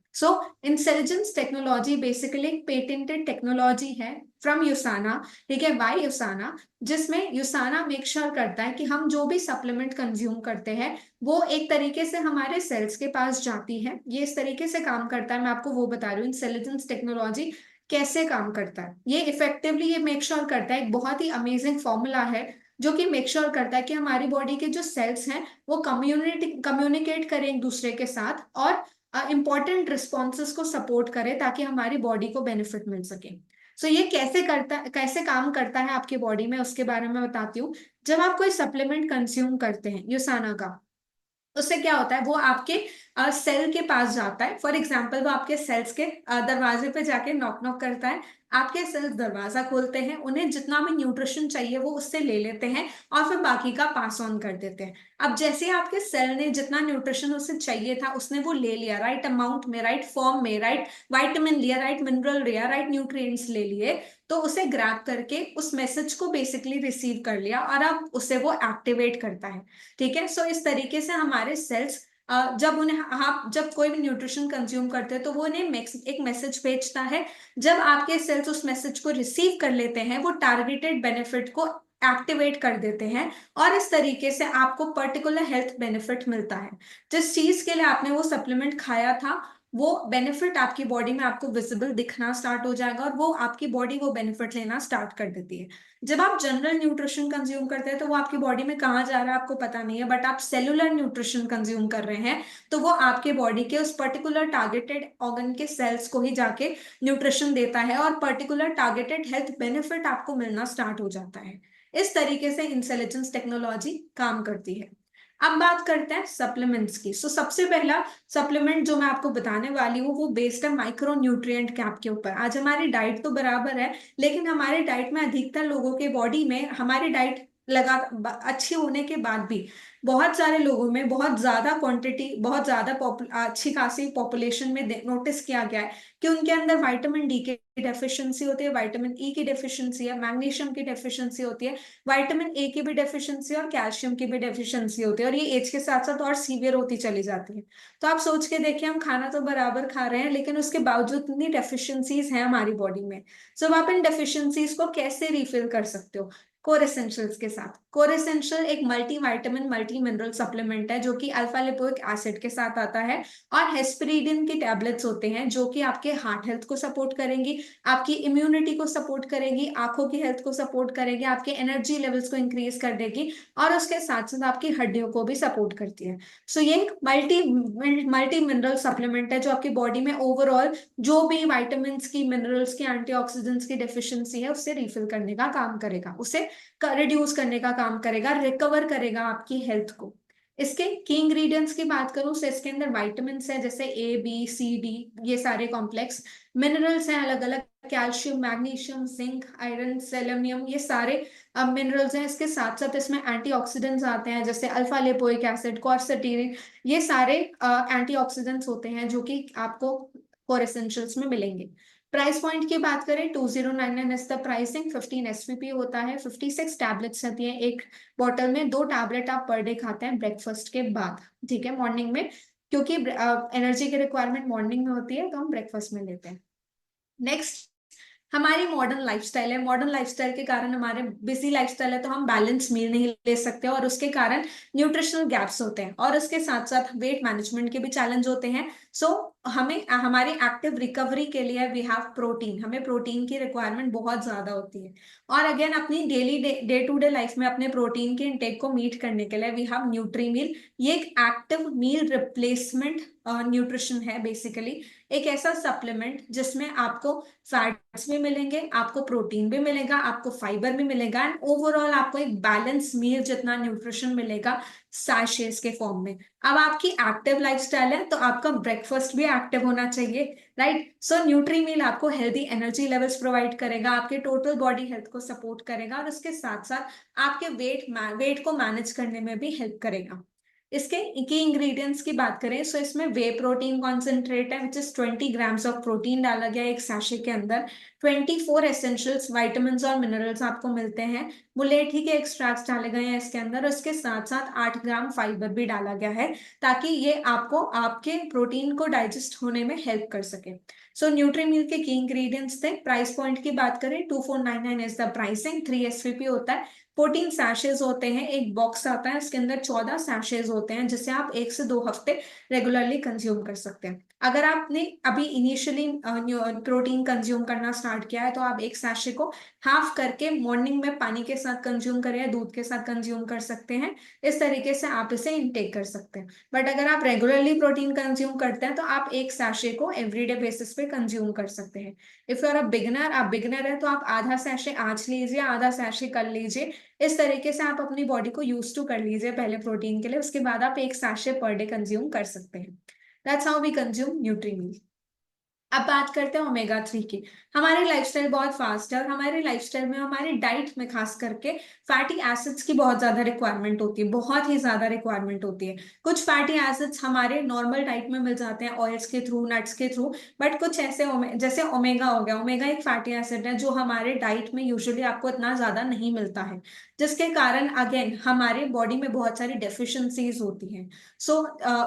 इंटेलिजेंस टेक्नोलॉजी बेसिकली एक पेटेंटेड टेक्नोलॉजी है फ्रॉम यूसाना, ठीक है, वाई यूसाना, जिसमें यूसाना मेक श्योर करता है कि हम जो भी सप्लीमेंट कंज्यूम करते हैं वो एक तरीके से हमारे सेल्स के पास जाती है। ये इस तरीके से काम करता है, मैं आपको वो बता रही हूँ इंटेलिजेंस टेक्नोलॉजी कैसे काम करता है। ये इफेक्टिवली ये मेक श्योर करता है, एक बहुत ही अमेजिंग फॉर्मूला है जो कि मेक श्योर करता है कि हमारी बॉडी के जो सेल्स हैं वो कम्युनिकेट करें एक दूसरे के साथ और इंपॉर्टेंट रिस्पॉन्सेस को सपोर्ट करे ताकि हमारी बॉडी को बेनिफिट मिल सके। सो ये कैसे काम करता है आपकी बॉडी में, उसके बारे में बताती हूँ। जब आप कोई सप्लीमेंट कंज्यूम करते हैं यूसाना का, उससे क्या होता है, वो आपके सेल के पास जाता है। फॉर एग्जाम्पल वो आपके सेल्स के दरवाजे पे जाके नॉक नॉक करता है। आपके सेल्स दरवाजा खोलते हैं, उन्हें जितना भी न्यूट्रिशन चाहिए वो उससे ले लेते हैं और फिर बाकी का पास ऑन कर देते हैं। अब जैसे ही आपके सेल ने जितना न्यूट्रिशन उसे चाहिए था उसने वो ले लिया, राइट अमाउंट में, राइट फॉर्म में, राइट विटामिन लिया, राइट मिनरल लिया, राइट न्यूट्रिएंट्स ले लिए, तो उसे ग्रैब करके उस मैसेज को बेसिकली रिसीव कर लिया और अब उसे वो एक्टिवेट करता है। ठीक है, सो इस तरीके से हमारे सेल्स जब उन्हें आप जब कोई भी न्यूट्रिशन कंज्यूम करते हैं तो वो उन्हें एक मैसेज भेजता है। जब आपके सेल्स उस मैसेज को रिसीव कर लेते हैं वो टारगेटेड बेनिफिट को एक्टिवेट कर देते हैं और इस तरीके से आपको पर्टिकुलर हेल्थ बेनिफिट मिलता है। जिस चीज के लिए आपने वो सप्लीमेंट खाया था वो बेनिफिट आपकी बॉडी में आपको विजिबल दिखना स्टार्ट हो जाएगा और वो आपकी बॉडी वो बेनिफिट लेना स्टार्ट कर देती है। जब आप जनरल न्यूट्रिशन कंज्यूम करते हैं तो वो आपकी बॉडी में कहाँ जा रहा है आपको पता नहीं है, बट आप सेलुलर न्यूट्रिशन कंज्यूम कर रहे हैं तो वो आपके बॉडी के उस पर्टिकुलर टारगेटेड ऑर्गन के सेल्स को ही जाके न्यूट्रिशन देता है और पर्टिकुलर टारगेटेड हेल्थ बेनिफिट आपको मिलना स्टार्ट हो जाता है। इस तरीके से इंटेलिजेंस टेक्नोलॉजी काम करती है। अब बात करते हैं सप्लीमेंट्स की। सबसे पहला सप्लीमेंट जो मैं आपको बताने वाली हूँ वो बेस्ड है माइक्रो न्यूट्रिएंट कैप के ऊपर। आज हमारी डाइट तो बराबर है लेकिन हमारे डाइट में अधिकतर लोगों के बॉडी में हमारी डाइट लगा अच्छी होने के बाद भी बहुत सारे लोगों में बहुत ज्यादा क्वांटिटी, बहुत ज्यादा अच्छी खासी पॉपुलेशन में नोटिस किया गया है कि उनके अंदर विटामिन डी की डेफिशिएंसी होती है, विटामिन ई की डेफिशिएंसी है, मैग्नीशियम की डेफिशिएंसी होती है, विटामिन ए की भी डेफिशिएंसी और कैल्शियम की भी डेफिशिएंसी होती है और ये एज के साथ साथ और सीवियर होती चली जाती है। तो आप सोच के देखिए, हम खाना तो बराबर खा रहे हैं लेकिन उसके बावजूद इतनी डेफिशिएंसीज हैं हमारी बॉडी में। अब आप इन डेफिशिएंसीज को कैसे रिफिल कर सकते हो? कोर एसेंशियल्स के साथ। कोर एसेंशियल एक multi vitamin multi mineral supplement है जो कि अल्फा लिपोइक एसिड के साथ आता है और हेस्पेरिडिन की टैबलेट्स होते हैं जो कि आपके हार्ट हेल्थ को सपोर्ट करेंगी, आपकी इम्यूनिटी को सपोर्ट करेगी, आंखों की हेल्थ को सपोर्ट करेगी, आपके एनर्जी लेवल्स को इंक्रीज कर देगी और उसके साथ साथ आपकी हड्डियों को भी सपोर्ट करती है। ये एक मल्टी मिनरल सप्लीमेंट है जो आपकी बॉडी में ओवरऑल जो भी विटामिन की, मिनरल्स की, एंटीऑक्सीडेंट्स की डेफिशिएंसी है उससे रिफिल करने का काम करेगा, उसे रिड्यूस करने का काम करेगा, रिकवर करेगा आपकी हेल्थ को। इसके की इंग्रेडिएंट्स की बात करूं तो इसके अंदर विटामिन है जैसे ए बी सी डी, ये सारे कॉम्प्लेक्स मिनरल्स हैं अलग अलग, calcium, magnesium, zinc, iron, selenium, ये सारे मिनरल्स हैं। इसके साथ साथ इसमें एंटीऑक्सीडेंट्स आते हैं जैसे अल्फा लिपोइक एसिड, क्वर्सेटीन, ये सारे एंटीऑक्सीडेंट्स होते हैं जो कि आपको कोर एसेंशियल्स में मिलेंगे। प्राइस पॉइंट की बात करें 2099 इज द प्राइसिंग। 15 एसवीपी होता है, 56 टैबलेट्स रहती हैं एक बॉटल में, 2 टैबलेट आप पर डे खाते हैं ब्रेकफास्ट के बाद, ठीक है, मॉर्निंग में, क्योंकि एनर्जी की रिक्वायरमेंट मॉर्निंग में होती है तो हम ब्रेकफास्ट में लेते हैं। नेक्स्ट, हमारी मॉडर्न लाइफस्टाइल है। मॉडर्न लाइफस्टाइल के कारण, हमारे बिजी लाइफस्टाइल है तो हम बैलेंस मील नहीं ले सकते और उसके कारण न्यूट्रिशनल गैप्स होते हैं और उसके साथ साथ वेट मैनेजमेंट के भी चैलेंज होते हैं। हमें हमारी एक्टिव रिकवरी के लिए वी हैव प्रोटीन, हमें प्रोटीन की रिक्वायरमेंट बहुत ज्यादा होती है। और अगेन अपनी daily day to day life में अपने प्रोटीन के इंटेक को मीट करने के लिए वी हैव न्यूट्री मील। ये एक एक्टिव मील रिप्लेसमेंट न्यूट्रिशन है बेसिकली, एक ऐसा सप्लीमेंट जिसमें आपको फैट्स भी मिलेंगे, आपको प्रोटीन भी मिलेगा, आपको फाइबर भी मिलेगा एंड ओवरऑल आपको एक बैलेंस मील जितना न्यूट्रिशन मिलेगा सैशेस के फॉर्म में। अब आपकी एक्टिव लाइफस्टाइल है तो आपका ब्रेकफास्ट भी एक्टिव होना चाहिए, राइट? न्यूट्री मील आपको हेल्दी एनर्जी लेवल्स प्रोवाइड करेगा, आपके टोटल बॉडी हेल्थ को सपोर्ट करेगा और उसके साथ साथ आपके वेट को मैनेज करने में भी हेल्प करेगा। इसके की इंग्रेडिएंट्स की बात करें इसमें वे प्रोटीन कॉन्सेंट्रेट है which is 20 grams of protein डाला गया एक सैशे के अंदर। 24 एसेंशियल्स विटामिन और मिनरल्स आपको मिलते हैं। मुलेठी के एक्सट्रैक्ट्स डाले गए हैं इसके अंदर, उसके साथ साथ 8 ग्राम फाइबर भी डाला गया है ताकि ये आपको आपके प्रोटीन को डाइजेस्ट होने में हेल्प कर सके। न्यूट्री मिल के की इंग्रेडिएंट्स थे। प्राइस पॉइंट की बात करें 2499 इज द प्राइसिंग। 3 एसवीपी होता है, 14 सैशेज होते हैं, एक बॉक्स आता है उसके अंदर 14 सैशेज होते हैं जिसे आप 1 से 2 हफ्ते रेगुलरली कंज्यूम कर सकते हैं। अगर आपने अभी इनिशियली प्रोटीन कंज्यूम करना स्टार्ट किया है तो आप एक सैशे को हाफ करके मॉर्निंग में पानी के साथ कंज्यूम करें या दूध के साथ कंज्यूम कर सकते हैं। इस तरीके से आप इसे इनटेक कर सकते हैं। बट अगर आप रेगुलरली प्रोटीन कंज्यूम करते हैं तो आप एक सैशे को एवरीडे बेसिस पे कंज्यूम कर सकते हैं। If you are a beginner, आप बिगनर है तो आप आधा सैशे आज लीजिए, आधा सैशे कल लीजिए। इस तरीके से आप अपनी बॉडी को यूज टू कर लीजिए पहले प्रोटीन के लिए, उसके बाद आप एक सैशे पर डे कंज्यूम कर सकते हैं। That's how we consume nutri. अब बात करते हैं ओमेगा 3 की। हमारी लाइफस्टाइल बहुत फास्ट है और हमारे लाइफस्टाइल में, हमारी डाइट में खास करके फैटी एसिड्स की बहुत ज्यादा रिक्वायरमेंट होती है, बहुत ही ज्यादा रिक्वायरमेंट होती है। कुछ फैटी एसिड्स हमारे नॉर्मल डाइट में मिल जाते हैं ऑयल्स के थ्रू, नट्स के थ्रू। बट कुछ ऐसे जैसे ओमेगा हो गया, ओमेगा एक फैटी एसिड है जो हमारे डाइट में यूजुअली आपको इतना ज्यादा नहीं मिलता है, जिसके कारण अगेन हमारे बॉडी में बहुत सारी डेफिशिएंसीज होती हैं। सो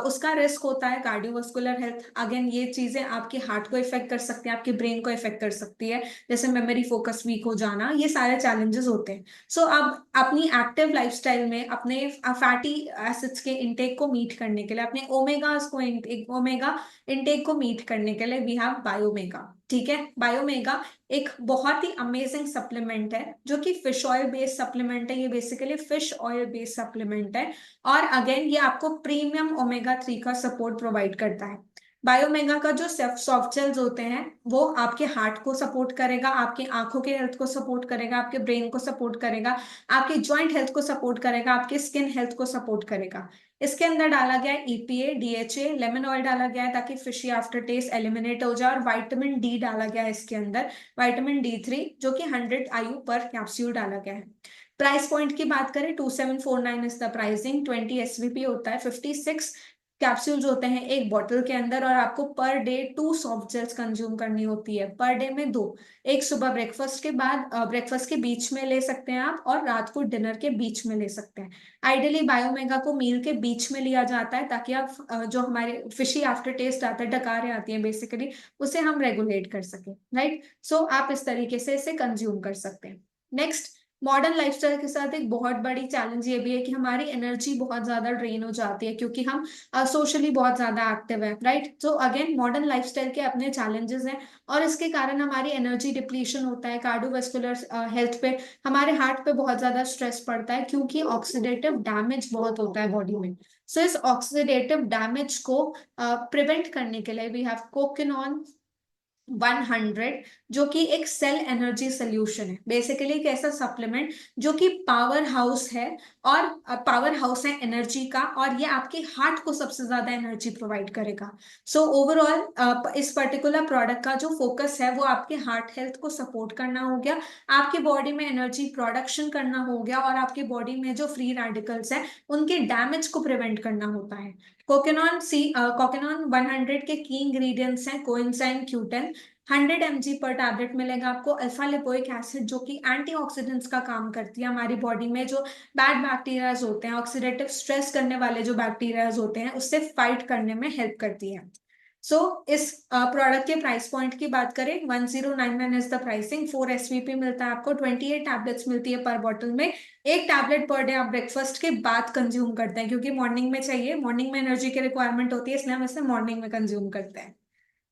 उसका रिस्क होता है कार्डियोवास्कुलर हेल्थ। अगेन ये चीजें आपके हार्ट को इफेक्ट कर सकती है, आपके ब्रेन को इफेक्ट कर सकती है, जैसे मेमोरी फोकस वीक हो जाना, ये सारे चैलेंजेस होते हैं। सो अब अपनी एक्टिव लाइफस्टाइल में अपने फैटी एसिड्स के इंटेक को मीट करने के लिए, अपने ओमेगा इंटेक को मीट करने के लिए वी हैव बायोमेगा। ठीक है, बायोमेगा एक बहुत ही अमेजिंग सप्लीमेंट है जो कि फिश ऑयल बेस्ड सप्लीमेंट है। ये basically fish oil based supplement है और अगेन ये आपको प्रीमियम ओमेगा 3 का सपोर्ट प्रोवाइड करता है। बायोमेगा का जो सॉफ्ट सेल्स होते हैं वो आपके हार्ट को सपोर्ट करेगा, आपकी आंखों के हेल्थ को सपोर्ट करेगा, आपके ब्रेन को सपोर्ट करेगा, आपके जॉइंट हेल्थ को सपोर्ट करेगा, आपके स्किन हेल्थ को सपोर्ट करेगा। इसके अंदर डाला गया है ईपीए, डीएचए, लेमन ऑयल डाला गया है ताकि फिशी आफ्टर टेस्ट एलिमिनेट हो जाए, और विटामिन डी डाला गया है इसके अंदर, विटामिन D3, जो कि 100 IU पर कैप्सूल डाला गया है। प्राइस पॉइंट की बात करें, 2749 इज द प्राइसिंग। 20 SVP होता है, 56 कैप्सूल्स होते हैं एक बॉटल के अंदर, और आपको per day 2 soft gels consume करनी होती है, पर डे में 2। एक सुबह ब्रेकफास्ट के बाद, ब्रेकफास्ट के बीच में ले सकते हैं आप, और रात को डिनर के बीच में ले सकते हैं। आइडियली बायोमेगा को मील के बीच में लिया जाता है ताकि आप जो हमारे फिशी आफ्टर टेस्ट आता है, डकारें आती हैं बेसिकली, उसे हम रेगुलेट कर सकें। राइट, सो आप इस तरीके से इसे कंज्यूम कर सकते हैं। नेक्स्ट, मॉडर्न लाइफस्टाइल के साथ एक बहुत बड़ी चैलेंज ये भी है कि हमारी एनर्जी बहुत ज्यादा ड्रेन हो जाती है क्योंकि हम सोशली बहुत ज्यादा एक्टिव है। Right, so again modern lifestyle के अपने चैलेंजेस हैं और इसके कारण हमारी एनर्जी डिप्लीशन होता है, कार्डियोवास्कुलर हेल्थ पे, हमारे हार्ट पे बहुत ज्यादा स्ट्रेस पड़ता है क्योंकि ऑक्सीडेटिव डैमेज बहुत होता है बॉडी में। सो इस ऑक्सीडेटिव डैमेज को प्रिवेंट करने के लिए वी हैव कोकिनॉन 100, जो कि एक सेल एनर्जी सोल्यूशन है। बेसिकली एक ऐसा सप्लीमेंट जो कि पावर हाउस है, और पावर हाउस है एनर्जी का, और ये आपके हार्ट को सबसे ज्यादा एनर्जी प्रोवाइड करेगा। सो ओवरऑल इस पर्टिकुलर प्रोडक्ट का जो फोकस है वो आपके हार्ट हेल्थ को सपोर्ट करना हो गया, आपके बॉडी में एनर्जी प्रोडक्शन करना हो गया, और आपके बॉडी में जो फ्री रेडिकल्स हैं उनके डैमेज को प्रिवेंट करना होता है। कोकेनॉन 100 के की इंग्रेडिएंट्स हैं कोएंजाइम Q10, 100 mg पर टैबलेट मिलेगा आपको अल्फा लिपोइक एसिड, जो कि एंटीऑक्सीडेंट्स का काम करती है, हमारी बॉडी में जो बैड बैक्टीरियाज होते हैं, ऑक्सीडेटिव स्ट्रेस करने वाले जो बैक्टीरियाज होते हैं, उससे फाइट करने में हेल्प करती है। सो इस प्रोडक्ट के प्राइस पॉइंट की बात करें, 1099 इज द प्राइसिंग। 4 SVP मिलता है आपको, 28 टैबलेट्स मिलती है पर बॉटल में। एक टैबलेट पर डे आप ब्रेकफास्ट के बाद कंज्यूम करते हैं क्योंकि मॉर्निंग में चाहिए, मॉर्निंग में एनर्जी की रिक्वायरमेंट होती है, इसलिए हम इसे मॉर्निंग में कंज्यूम करते हैं।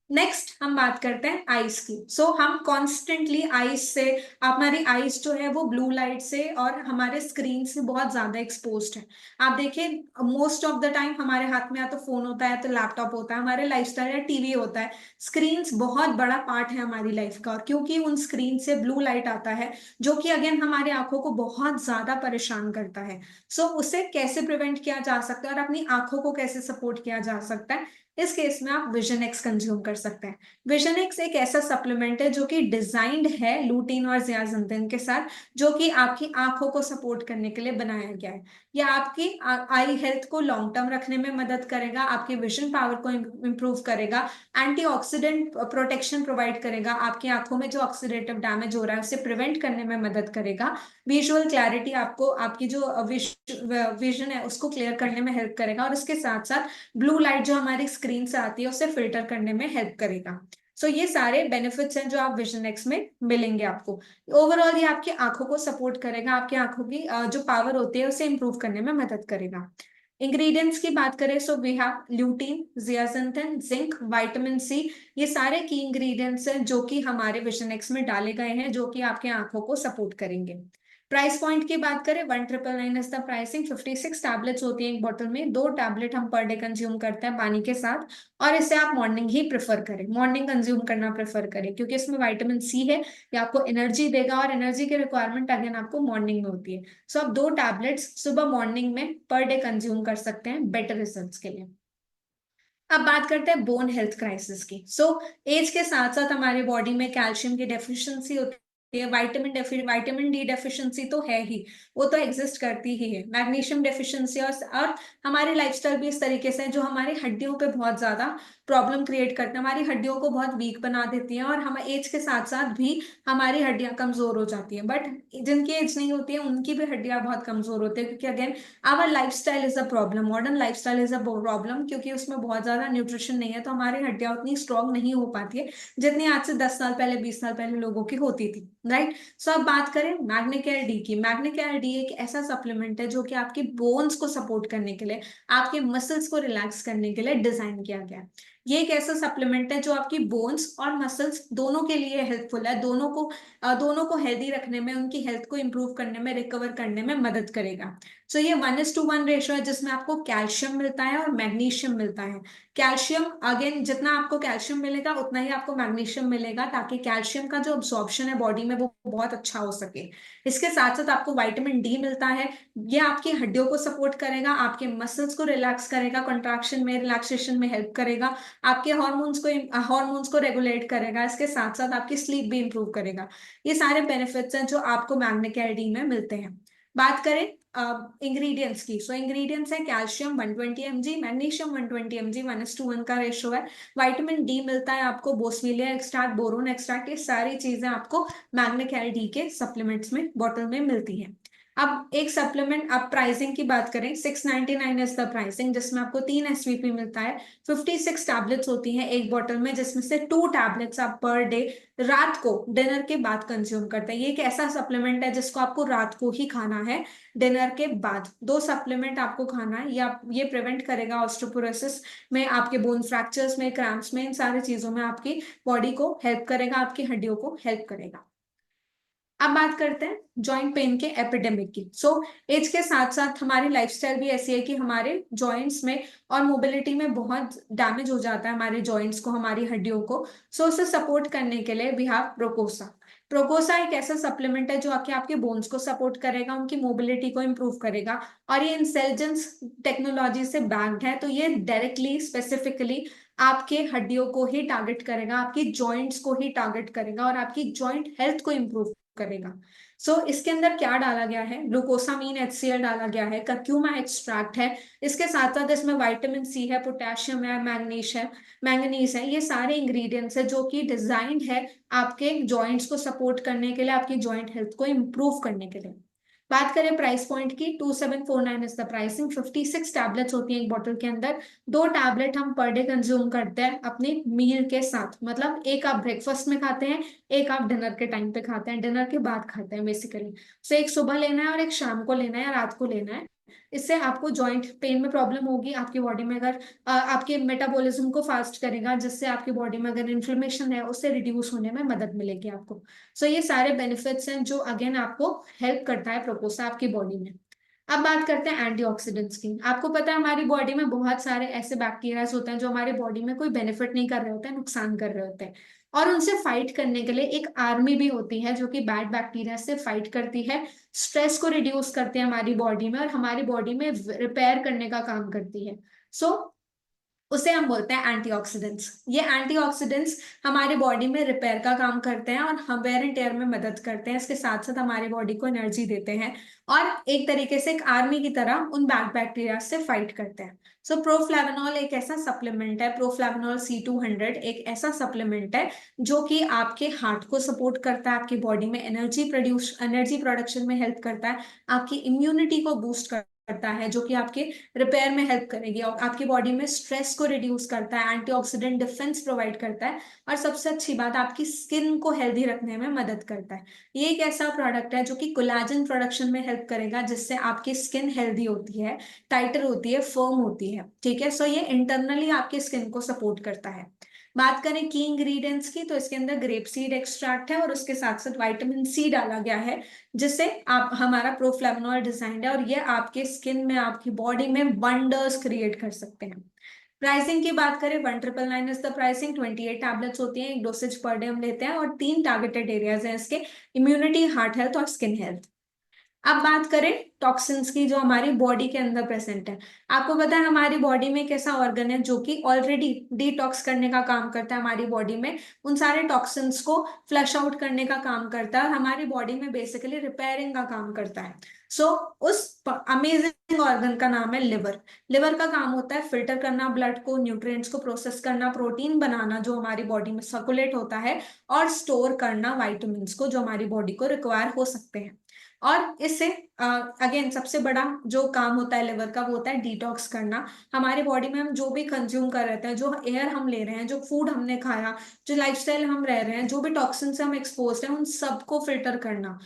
नेक्स्ट हम बात करते हैं आईज की। हम कॉन्स्टेंटली आईज से, हमारी आईज जो है वो ब्लू लाइट से और हमारे स्क्रीन से बहुत ज्यादा एक्सपोज्ड है। आप देखिए, मोस्ट ऑफ द टाइम हमारे हाथ में या तो फोन होता है या तो लैपटॉप होता है, हमारे लाइफस्टाइल या टीवी होता है। स्क्रीन्स बहुत बड़ा पार्ट है हमारी लाइफ का, और क्योंकि उन स्क्रीन से ब्लू लाइट आता है जो कि अगेन हमारी आंखों को बहुत ज्यादा परेशान करता है। उसे कैसे प्रिवेंट किया जा सकता है और अपनी आंखों को कैसे सपोर्ट किया जा सकता है, इस केस में आप विजन एक्स कंज्यूम कर सकते हैं। विजन एक्स एक ऐसा सप्लीमेंट है जो कि डिजाइंड है लूटीन और जियाजिंथिन के साथ, जो कि आपकी आंखों को सपोर्ट करने के लिए बनाया गया है। यह आपकी आई हेल्थ को लॉन्ग टर्म रखने में मदद करेगा, आपके विजन पावर को इंप्रूव करेगा, एंटीऑक्सीडेंट प्रोटेक्शन प्रोवाइड करेगा, आपकी आंखों में जो ऑक्सीडेटिव डैमेज हो रहा है उसे प्रिवेंट करने में मदद करेगा, विजुअल क्लैरिटी, आपको आपकी जो विजन है उसको क्लियर करने में हेल्प करेगा, और इसके साथ साथ ब्लू लाइट जो हमारी स्क्रीन से आती है उसे फिल्टर करने में हेल्प करेगा। ये सारे बेनिफिट्स हैं जो आप विजन एक्स में मिलेंगे आपको। ओवरऑल ये आपकी आंखों को सपोर्ट करेगा, आपकी आंखों की जो पावर होती है उसे इंप्रूव करने में मदद करेगा। इंग्रेडिएंट्स की बात करें so we have lutein, zeaxanthin, zinc, vitamin C. ये सारे की इंग्रेडिएंट्स हैं जो कि हमारे विजन एक्स में डाले गए हैं, जो कि आपके आंखों को सपोर्ट करेंगे। प्राइस पॉइंट की बात करें 1999 इज द प्राइसिंग। 56 टैबलेट्स होती हैं एक बॉटल में, 2 टैबलेट हम पर डे कंज्यूम करते हैं पानी के साथ। और इसे आप मॉर्निंग ही प्रेफर करें, मॉर्निंग कंज्यूम करना प्रेफर करें, क्योंकि इसमें विटामिन सी है, ये आपको एनर्जी देगा, और एनर्जी की रिक्वायरमेंट अगेन आपको मॉर्निंग में होती है। सो आप 2 टैबलेट्स सुबह मॉर्निंग में पर डे कंज्यूम कर सकते हैं बेटर रिजल्ट्स के लिए। अब बात करते हैं बोन हेल्थ क्राइसिस की। एज के साथ साथ हमारी बॉडी में कैल्शियम की डेफिशिएंसी होती है, विटामिन डी डेफिशिएंसी तो है ही, वो तो एग्जिस्ट करती ही है, मैग्नीशियम डेफिशिएंसी, और हमारी लाइफस्टाइल भी इस तरीके से है जो हमारी हड्डियों पे बहुत ज्यादा प्रॉब्लम क्रिएट करते हैं, हमारी हड्डियों को बहुत वीक बना देती है, और हम एज के साथ साथ भी हमारी हड्डियां कमजोर हो जाती हैं। बट जिनकी एज नहीं होती है उनकी भी हड्डियां बहुत कमजोर होती है, क्योंकि again our lifestyle is a problem, modern lifestyle is a problem, क्योंकि उसमें बहुत ज्यादा न्यूट्रिशन नहीं है, तो हमारी हड्डियां उतनी स्ट्रांग नहीं हो पाती है जितनी आज से 10 साल पहले, 20 साल पहले लोगों की होती थी, राइट। सो अब बात करें मैग्नेकेयर डी की। मैग्नेकेयर डी एक ऐसा सप्लीमेंट है जो कि आपके बोन्स को सपोर्ट करने के लिए, आपके मसल्स को रिलैक्स करने के लिए डिजाइन किया गया है। ये एक ऐसा सप्लीमेंट है जो आपकी बोन्स और मसल्स दोनों के लिए हेल्पफुल है, दोनों को हेल्दी रखने में, उनकी हेल्थ को इंप्रूव करने में, रिकवर करने में मदद करेगा। ये 1:1 रेशो है, जिसमें आपको कैल्शियम मिलता है और मैग्नीशियम मिलता है। कैल्शियम अगेन, जितना आपको कैल्शियम मिलेगा उतना ही आपको मैग्नीशियम मिलेगा, ताकि कैल्शियम का जो अब्सॉर्प्शन है बॉडी में वो बहुत अच्छा हो सके। इसके साथ साथ आपको विटामिन डी मिलता है, ये आपकी हड्डियों को सपोर्ट करेगा, आपके मसल्स को रिलैक्स करेगा, कंट्रैक्शन में, रिलैक्सेशन में हेल्प करेगा, आपके हॉर्मोन्स को रेगुलेट करेगा, इसके साथ साथ आपकी स्लीप भी इंप्रूव करेगा। ये सारे बेनिफिट्स हैं जो आपको मैग्नेकेयर डी में मिलते हैं। बात करें इंग्रेडिएंट्स की, इंग्रेडिएंट्स है कैल्शियम 120 mg, मैग्नीशियम 120 mg, 1:1 का रेशो है। विटामिन डी मिलता है आपको, बोसवेलिया एक्सट्रैक्ट, बोरोन एक्सट्रैक्ट, ये सारी चीजें आपको मैग्नेकेयर डी के सप्लीमेंट्स में बॉटल में मिलती है। अब एक सप्लीमेंट, अब प्राइसिंग की बात करें, 699 इज द प्राइसिंग, जिसमें आपको 3 SVP मिलता है। 56 टैबलेट्स होती हैं एक बॉटल में, जिसमें से 2 टैबलेट्स आप पर डे रात को डिनर के बाद कंज्यूम करते हैं। ये एक ऐसा सप्लीमेंट है जिसको आपको रात को ही खाना है, डिनर के बाद 2 सप्लीमेंट आपको खाना है। ये प्रिवेंट करेगा ऑस्टियोपोरोसिस में, आपके बोन फ्रैक्चर्स में, क्रैम्प्स में, इन सारी चीजों में आपकी बॉडी को हेल्प करेगा, आपकी हड्डियों को हेल्प करेगा। अब बात करते हैं जॉइंट पेन के एपिडेमिक की। एज के साथ साथ हमारी लाइफस्टाइल भी ऐसी है कि हमारे जॉइंट्स में और मोबिलिटी में बहुत डैमेज हो जाता है, हमारे जॉइंट्स को, हमारी हड्डियों को। उसे सपोर्ट करने के लिए वी हैव प्रोकोसा। प्रोकोसा एक ऐसा सप्लीमेंट है जो आपके आपके बोन्स को सपोर्ट करेगा, उनकी मोबिलिटी को इंप्रूव करेगा, और ये इंटेलिजेंस टेक्नोलॉजी से बैक्ड है, तो ये डायरेक्टली स्पेसिफिकली आपके हड्डियों को ही टारगेट करेगा, आपकी जॉइंट्स को ही टारगेट करेगा, और आपकी जॉइंट हेल्थ को इंप्रूव करेगा। इसके अंदर क्या डाला गया है, ग्लूकोसामीन HCl डाला गया है, कर्क्यूमा एक्सट्रैक्ट है, इसके साथ साथ इसमें विटामिन सी है, पोटेशियम है, मैंगनीज है, ये सारे इंग्रेडिएंट्स है जो कि डिजाइंड है आपके जॉइंट्स को सपोर्ट करने के लिए, आपकी जॉइंट हेल्थ को इंप्रूव करने के लिए। बात करें प्राइस पॉइंट की, 2749 इज द प्राइसिंग। 56 टैबलेट्स होती हैं एक बॉटल के अंदर, 2 टैबलेट हम पर डे कंज्यूम करते हैं अपने मील के साथ, मतलब एक आप ब्रेकफास्ट में खाते हैं, एक आप डिनर के टाइम पे खाते हैं, डिनर के बाद खाते हैं बेसिकली। एक सुबह लेना है और एक शाम को लेना है या रात को लेना है। इससे आपको जॉइंट पेन में प्रॉब्लम होगी आपकी बॉडी में, अगर आपके मेटाबॉलिज्म को फास्ट करेगा, जिससे आपकी बॉडी में अगर इन्फ्लेमेशन है उससे रिड्यूस होने में मदद मिलेगी आपको। ये सारे बेनिफिट्स हैं जो अगेन आपको हेल्प करता है प्रोपोसा आपकी बॉडी में। अब बात करते हैं एंटीऑक्सीडेंट्स की। आपको पता है हमारी बॉडी में बहुत सारे ऐसे बैक्टीरियाज होते हैं जो हमारी बॉडी में कोई बेनिफिट नहीं कर रहे होते हैं, नुकसान कर रहे होते हैं, और उनसे फाइट करने के लिए एक आर्मी भी होती है जो कि बैड बैक्टीरिया से फाइट करती है, स्ट्रेस को रिड्यूस करते हैं हमारी बॉडी में, और हमारी बॉडी में रिपेयर करने का काम करती है। सो उसे हम बोलते हैं एंटीऑक्सीडेंट्स। ये एंटीऑक्सीडेंट्स हमारे बॉडी में रिपेयर का काम करते हैं और हम वेयर एंड टेयर में मदद करते हैं, इसके साथ साथ हमारी बॉडी को एनर्जी देते हैं, और एक तरीके से एक आर्मी की तरह उन बैड बैक्टीरिया से फाइट करते हैं। प्रोफ्लैवानोल एक ऐसा सप्लीमेंट है, प्रोफ्लैवानोल C200 एक ऐसा सप्लीमेंट है जो कि आपके हार्ट को सपोर्ट करता है, आपकी बॉडी में एनर्जी प्रोडक्शन में हेल्प करता है, आपकी इम्यूनिटी को बूस्ट करता करता है, जो कि आपके रिपेयर में हेल्प करेगी और आपकी बॉडी में स्ट्रेस को रिड्यूस करता है, एंटीऑक्सीडेंट डिफेंस प्रोवाइड करता है, और सबसे अच्छी बात आपकी स्किन को हेल्दी रखने में मदद करता है। ये एक ऐसा प्रोडक्ट है जो कि कोलाजन प्रोडक्शन में हेल्प करेगा, जिससे आपकी स्किन हेल्दी होती है, टाइटर होती है, फर्म होती है। ठीक है, सो ये इंटरनली आपकी स्किन को सपोर्ट करता है। बात करें की इंग्रेडिएंट्स की, तो इसके अंदर ग्रेप सीड एक्सट्रैक्ट है और उसके साथ साथ विटामिन सी डाला गया है, जिससे आप हमारा प्रोफ्लेवनॉल डिजाइन है, और ये आपके स्किन में, आपकी बॉडी में वंडर्स क्रिएट कर सकते हैं। प्राइसिंग की बात करें, 1999 इज द प्राइसिंग। 28 टैबलेट्स होती हैं, एक डोसेज पर डे हम लेते हैं, और 3 टारगेटेड एरियाज हैं इसके: इम्यूनिटी, हार्ट हेल्थ और स्किन हेल्थ। अब बात करें टॉक्सिन्स की, जो हमारी बॉडी के अंदर प्रेजेंट है। आपको पता है हमारी बॉडी में एक ऐसा ऑर्गन है जो कि ऑलरेडी डिटॉक्स करने का काम करता है, हमारी बॉडी में उन सारे टॉक्सिन्स को फ्लश आउट करने का काम करता है, और हमारी बॉडी में बेसिकली रिपेयरिंग का काम करता है। सो उस अमेजिंग ऑर्गन का नाम है लिवर। लिवर का काम होता है फिल्टर करना ब्लड को, न्यूट्रिएंट्स को प्रोसेस करना, प्रोटीन बनाना जो हमारी बॉडी में सर्कुलेट होता है, और स्टोर करना वाइटामिन्स को जो हमारी बॉडी को रिक्वायर हो सकते हैं। और इससे अगेन सबसे बड़ा जो काम होता है लिवर का, वो होता है डिटॉक्स करना। हमारे बॉडी में हम जो भी कंज्यूम कर रहे हैं, जो एयर हम ले रहे हैं, जो फूड हमने खाया, जो लाइफस्टाइल हम रह रहे हैं, जो भी टॉक्सिन से हम एक्सपोज हैं, उन सबको फिल्टर करना।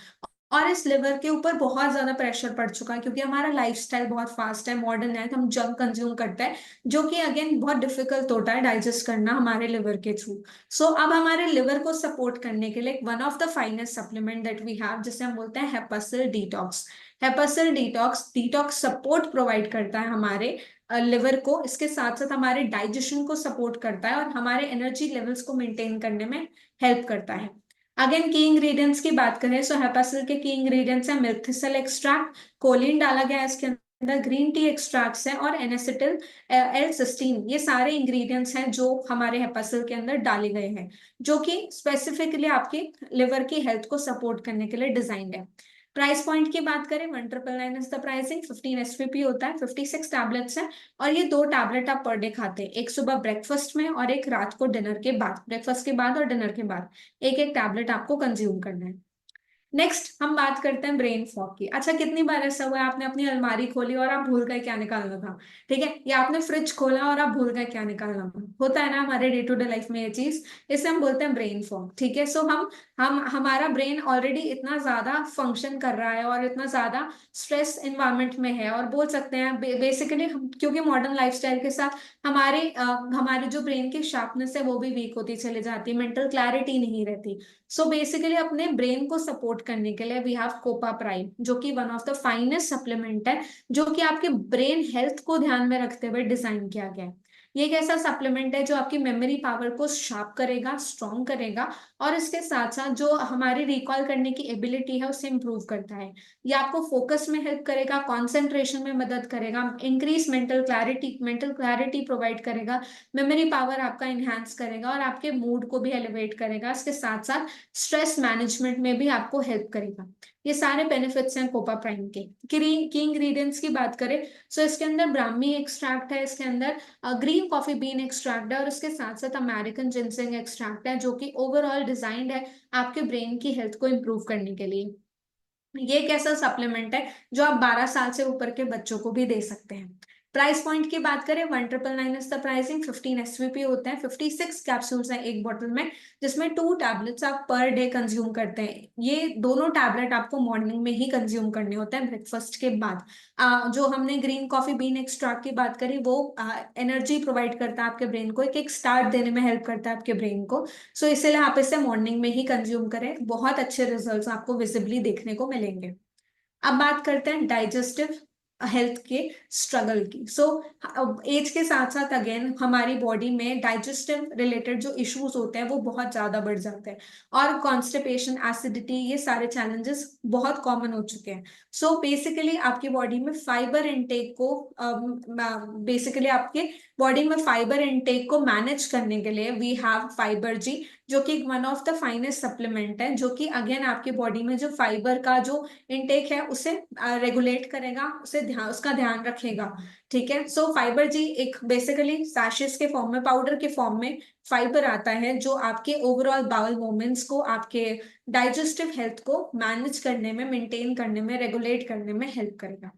और इस लिवर के ऊपर बहुत ज्यादा प्रेशर पड़ चुका है, क्योंकि हमारा लाइफस्टाइल बहुत फास्ट है, मॉडर्न है, तो हम जंक कंज्यूम करते हैं, जो कि अगेन बहुत डिफिकल्ट होता है डाइजेस्ट करना हमारे लिवर के थ्रू। सो अब हमारे लिवर को सपोर्ट करने के लिए one of the finest supplement that we have, जिसे हम बोलते हैं Hepasil detox. Hepasil detox detox support provide करता है हमारे लिवर को, इसके साथ साथ हमारे डाइजेशन को सपोर्ट करता है, और हमारे एनर्जी लेवल्स को मेंटेन करने में हेल्प करता है। अगेन की इंग्रेडिएंट्स की बात करें, सो हेपासिल के की इंग्रेडिएंट्स है मिल्क थिसल एक्सट्रैक्ट, कोलिन डाला गया है इसके अंदर, ग्रीन टी एक्सट्रैक्ट्स है, और एनेसिटिल एल सिस्टीन। ये सारे इंग्रेडिएंट्स हैं जो हमारे हेपासिल के अंदर डाले गए हैं, जो कि स्पेसिफिकली आपके लिवर की हेल्थ को सपोर्ट करने के लिए डिजाइंड है। प्राइस पॉइंट की बात करें, 1999 इज द प्राइसिंग। 15 एसपीपी होता है, 56 टैबलेट्स है, और ये 2 टैबलेट आप पर डे खाते हैं, एक सुबह ब्रेकफास्ट में और एक रात को डिनर के बाद, ब्रेकफास्ट के बाद और डिनर के बाद एक एक टैबलेट आपको कंज्यूम करना है। नेक्स्ट हम बात करते हैं ब्रेन फॉग की। अच्छा, कितनी बार ऐसा हुआ है आपने अपनी अलमारी खोली और आप भूल गए क्या निकालना था? ठीक है, या आपने फ्रिज खोला और आप भूल गए क्या निकालना था? होता है ना हमारे डे टू डे लाइफ में ये चीज, इसे हम बोलते हैं ब्रेन फॉग। ठीक है, सो हम हमारा ब्रेन ऑलरेडी इतना ज्यादा फंक्शन कर रहा है और इतना ज्यादा स्ट्रेस इन्वायरमेंट में है, और बोल सकते हैं बेसिकली क्योंकि मॉडर्न लाइफस्टाइल के साथ हमारे जो ब्रेन की शार्पनेस है वो भी वीक होती चली जाती है, मेंटल क्लैरिटी नहीं रहती। सो बेसिकली अपने ब्रेन को सपोर्ट करने के लिए वी हैव कोपा प्राइम, जो कि one of the finest supplement है, जो कि आपके ब्रेन हेल्थ को ध्यान में रखते हुए डिजाइन किया गया है। ये एक ऐसा सप्लीमेंट है जो आपकी मेमोरी पावर को शार्प करेगा, स्ट्रॉन्ग करेगा, और इसके साथ साथ जो हमारी रिकॉल करने की एबिलिटी है उसे इंप्रूव करता है। ये आपको फोकस में हेल्प करेगा, कंसंट्रेशन में मदद करेगा, इंक्रीज मेंटल क्लैरिटी प्रोवाइड करेगा, मेमोरी पावर आपका इंहांस करेगा, और आपके मूड को भी एलिवेट करेगा। इसके साथ साथ स्ट्रेस मैनेजमेंट में भी आपको हेल्प करेगा। ये सारे बेनिफिट्स हैं कोपा प्राइम के। की इंग्रेडिएंट्स की बात करें, सो इसके अंदर ब्राह्मी एक्सट्रैक्ट है, इसके अंदर ग्रीन कॉफी बीन एक्सट्रैक्ट है, और उसके साथ साथ अमेरिकन जिनसेंग एक्सट्रैक्ट है, जो कि ओवरऑल डिजाइंड है आपके ब्रेन की हेल्थ को इंप्रूव करने के लिए। ये एक ऐसा सप्लीमेंट है जो आप 12 साल से ऊपर के बच्चों को भी दे सकते हैं। प्राइस पॉइंट की बात करें, 1999 इज द प्राइसिंग। 15 एसवीपी होते हैं, 56 कैप्सूल्स हैं एक बोतल में, जिसमें 2 टैबलेट्स आप पर डे कंज्यूम करते हैं। ये दोनों टैबलेट आपको मॉर्निंग में ही कंज्यूम करने होते हैं ब्रेकफास्ट के बाद। जो हमने ग्रीन कॉफी बीन एक्सट्रैक्ट की बात करी, वो एनर्जी प्रोवाइड करता है आपके ब्रेन को, एक एक स्टार्ट देने में हेल्प करता है आपके ब्रेन को। सो इसलिए आप इसे मॉर्निंग में ही कंज्यूम करें, बहुत अच्छे रिजल्ट्स आपको विजिबली देखने को मिलेंगे। अब बात करते हैं डाइजेस्टिव हेल्थ के स्ट्रगल की। सो एज के साथ साथ अगेन हमारी बॉडी में डाइजेस्टिव रिलेटेड जो इश्यूज होते हैं वो बहुत ज्यादा बढ़ जाते हैं, और कॉन्स्टिपेशन, एसिडिटी, ये सारे चैलेंजेस बहुत कॉमन हो चुके हैं। सो बेसिकली आपकी बॉडी में फाइबर इनटेक को बेसिकली आपके बॉडी में फाइबर इनटेक को मैनेज करने के लिए वी हैव फाइबर जी, जो कि one of the finest supplement है, जो कि अगेन आपकी बॉडी में जो फाइबर का जो इनटेक है उसे रेगुलेट करेगा, उसका ध्यान रखेगा। ठीक है, सो फाइबर जी एक बेसिकली सैशेस के फॉर्म में, पाउडर के फॉर्म में फाइबर आता है, जो आपके ओवरऑल बाउल मूवमेंट्स को, आपके डाइजेस्टिव हेल्थ को मैनेज करने में, मेंटेन करने में, रेगुलेट करने में हेल्प करेगा।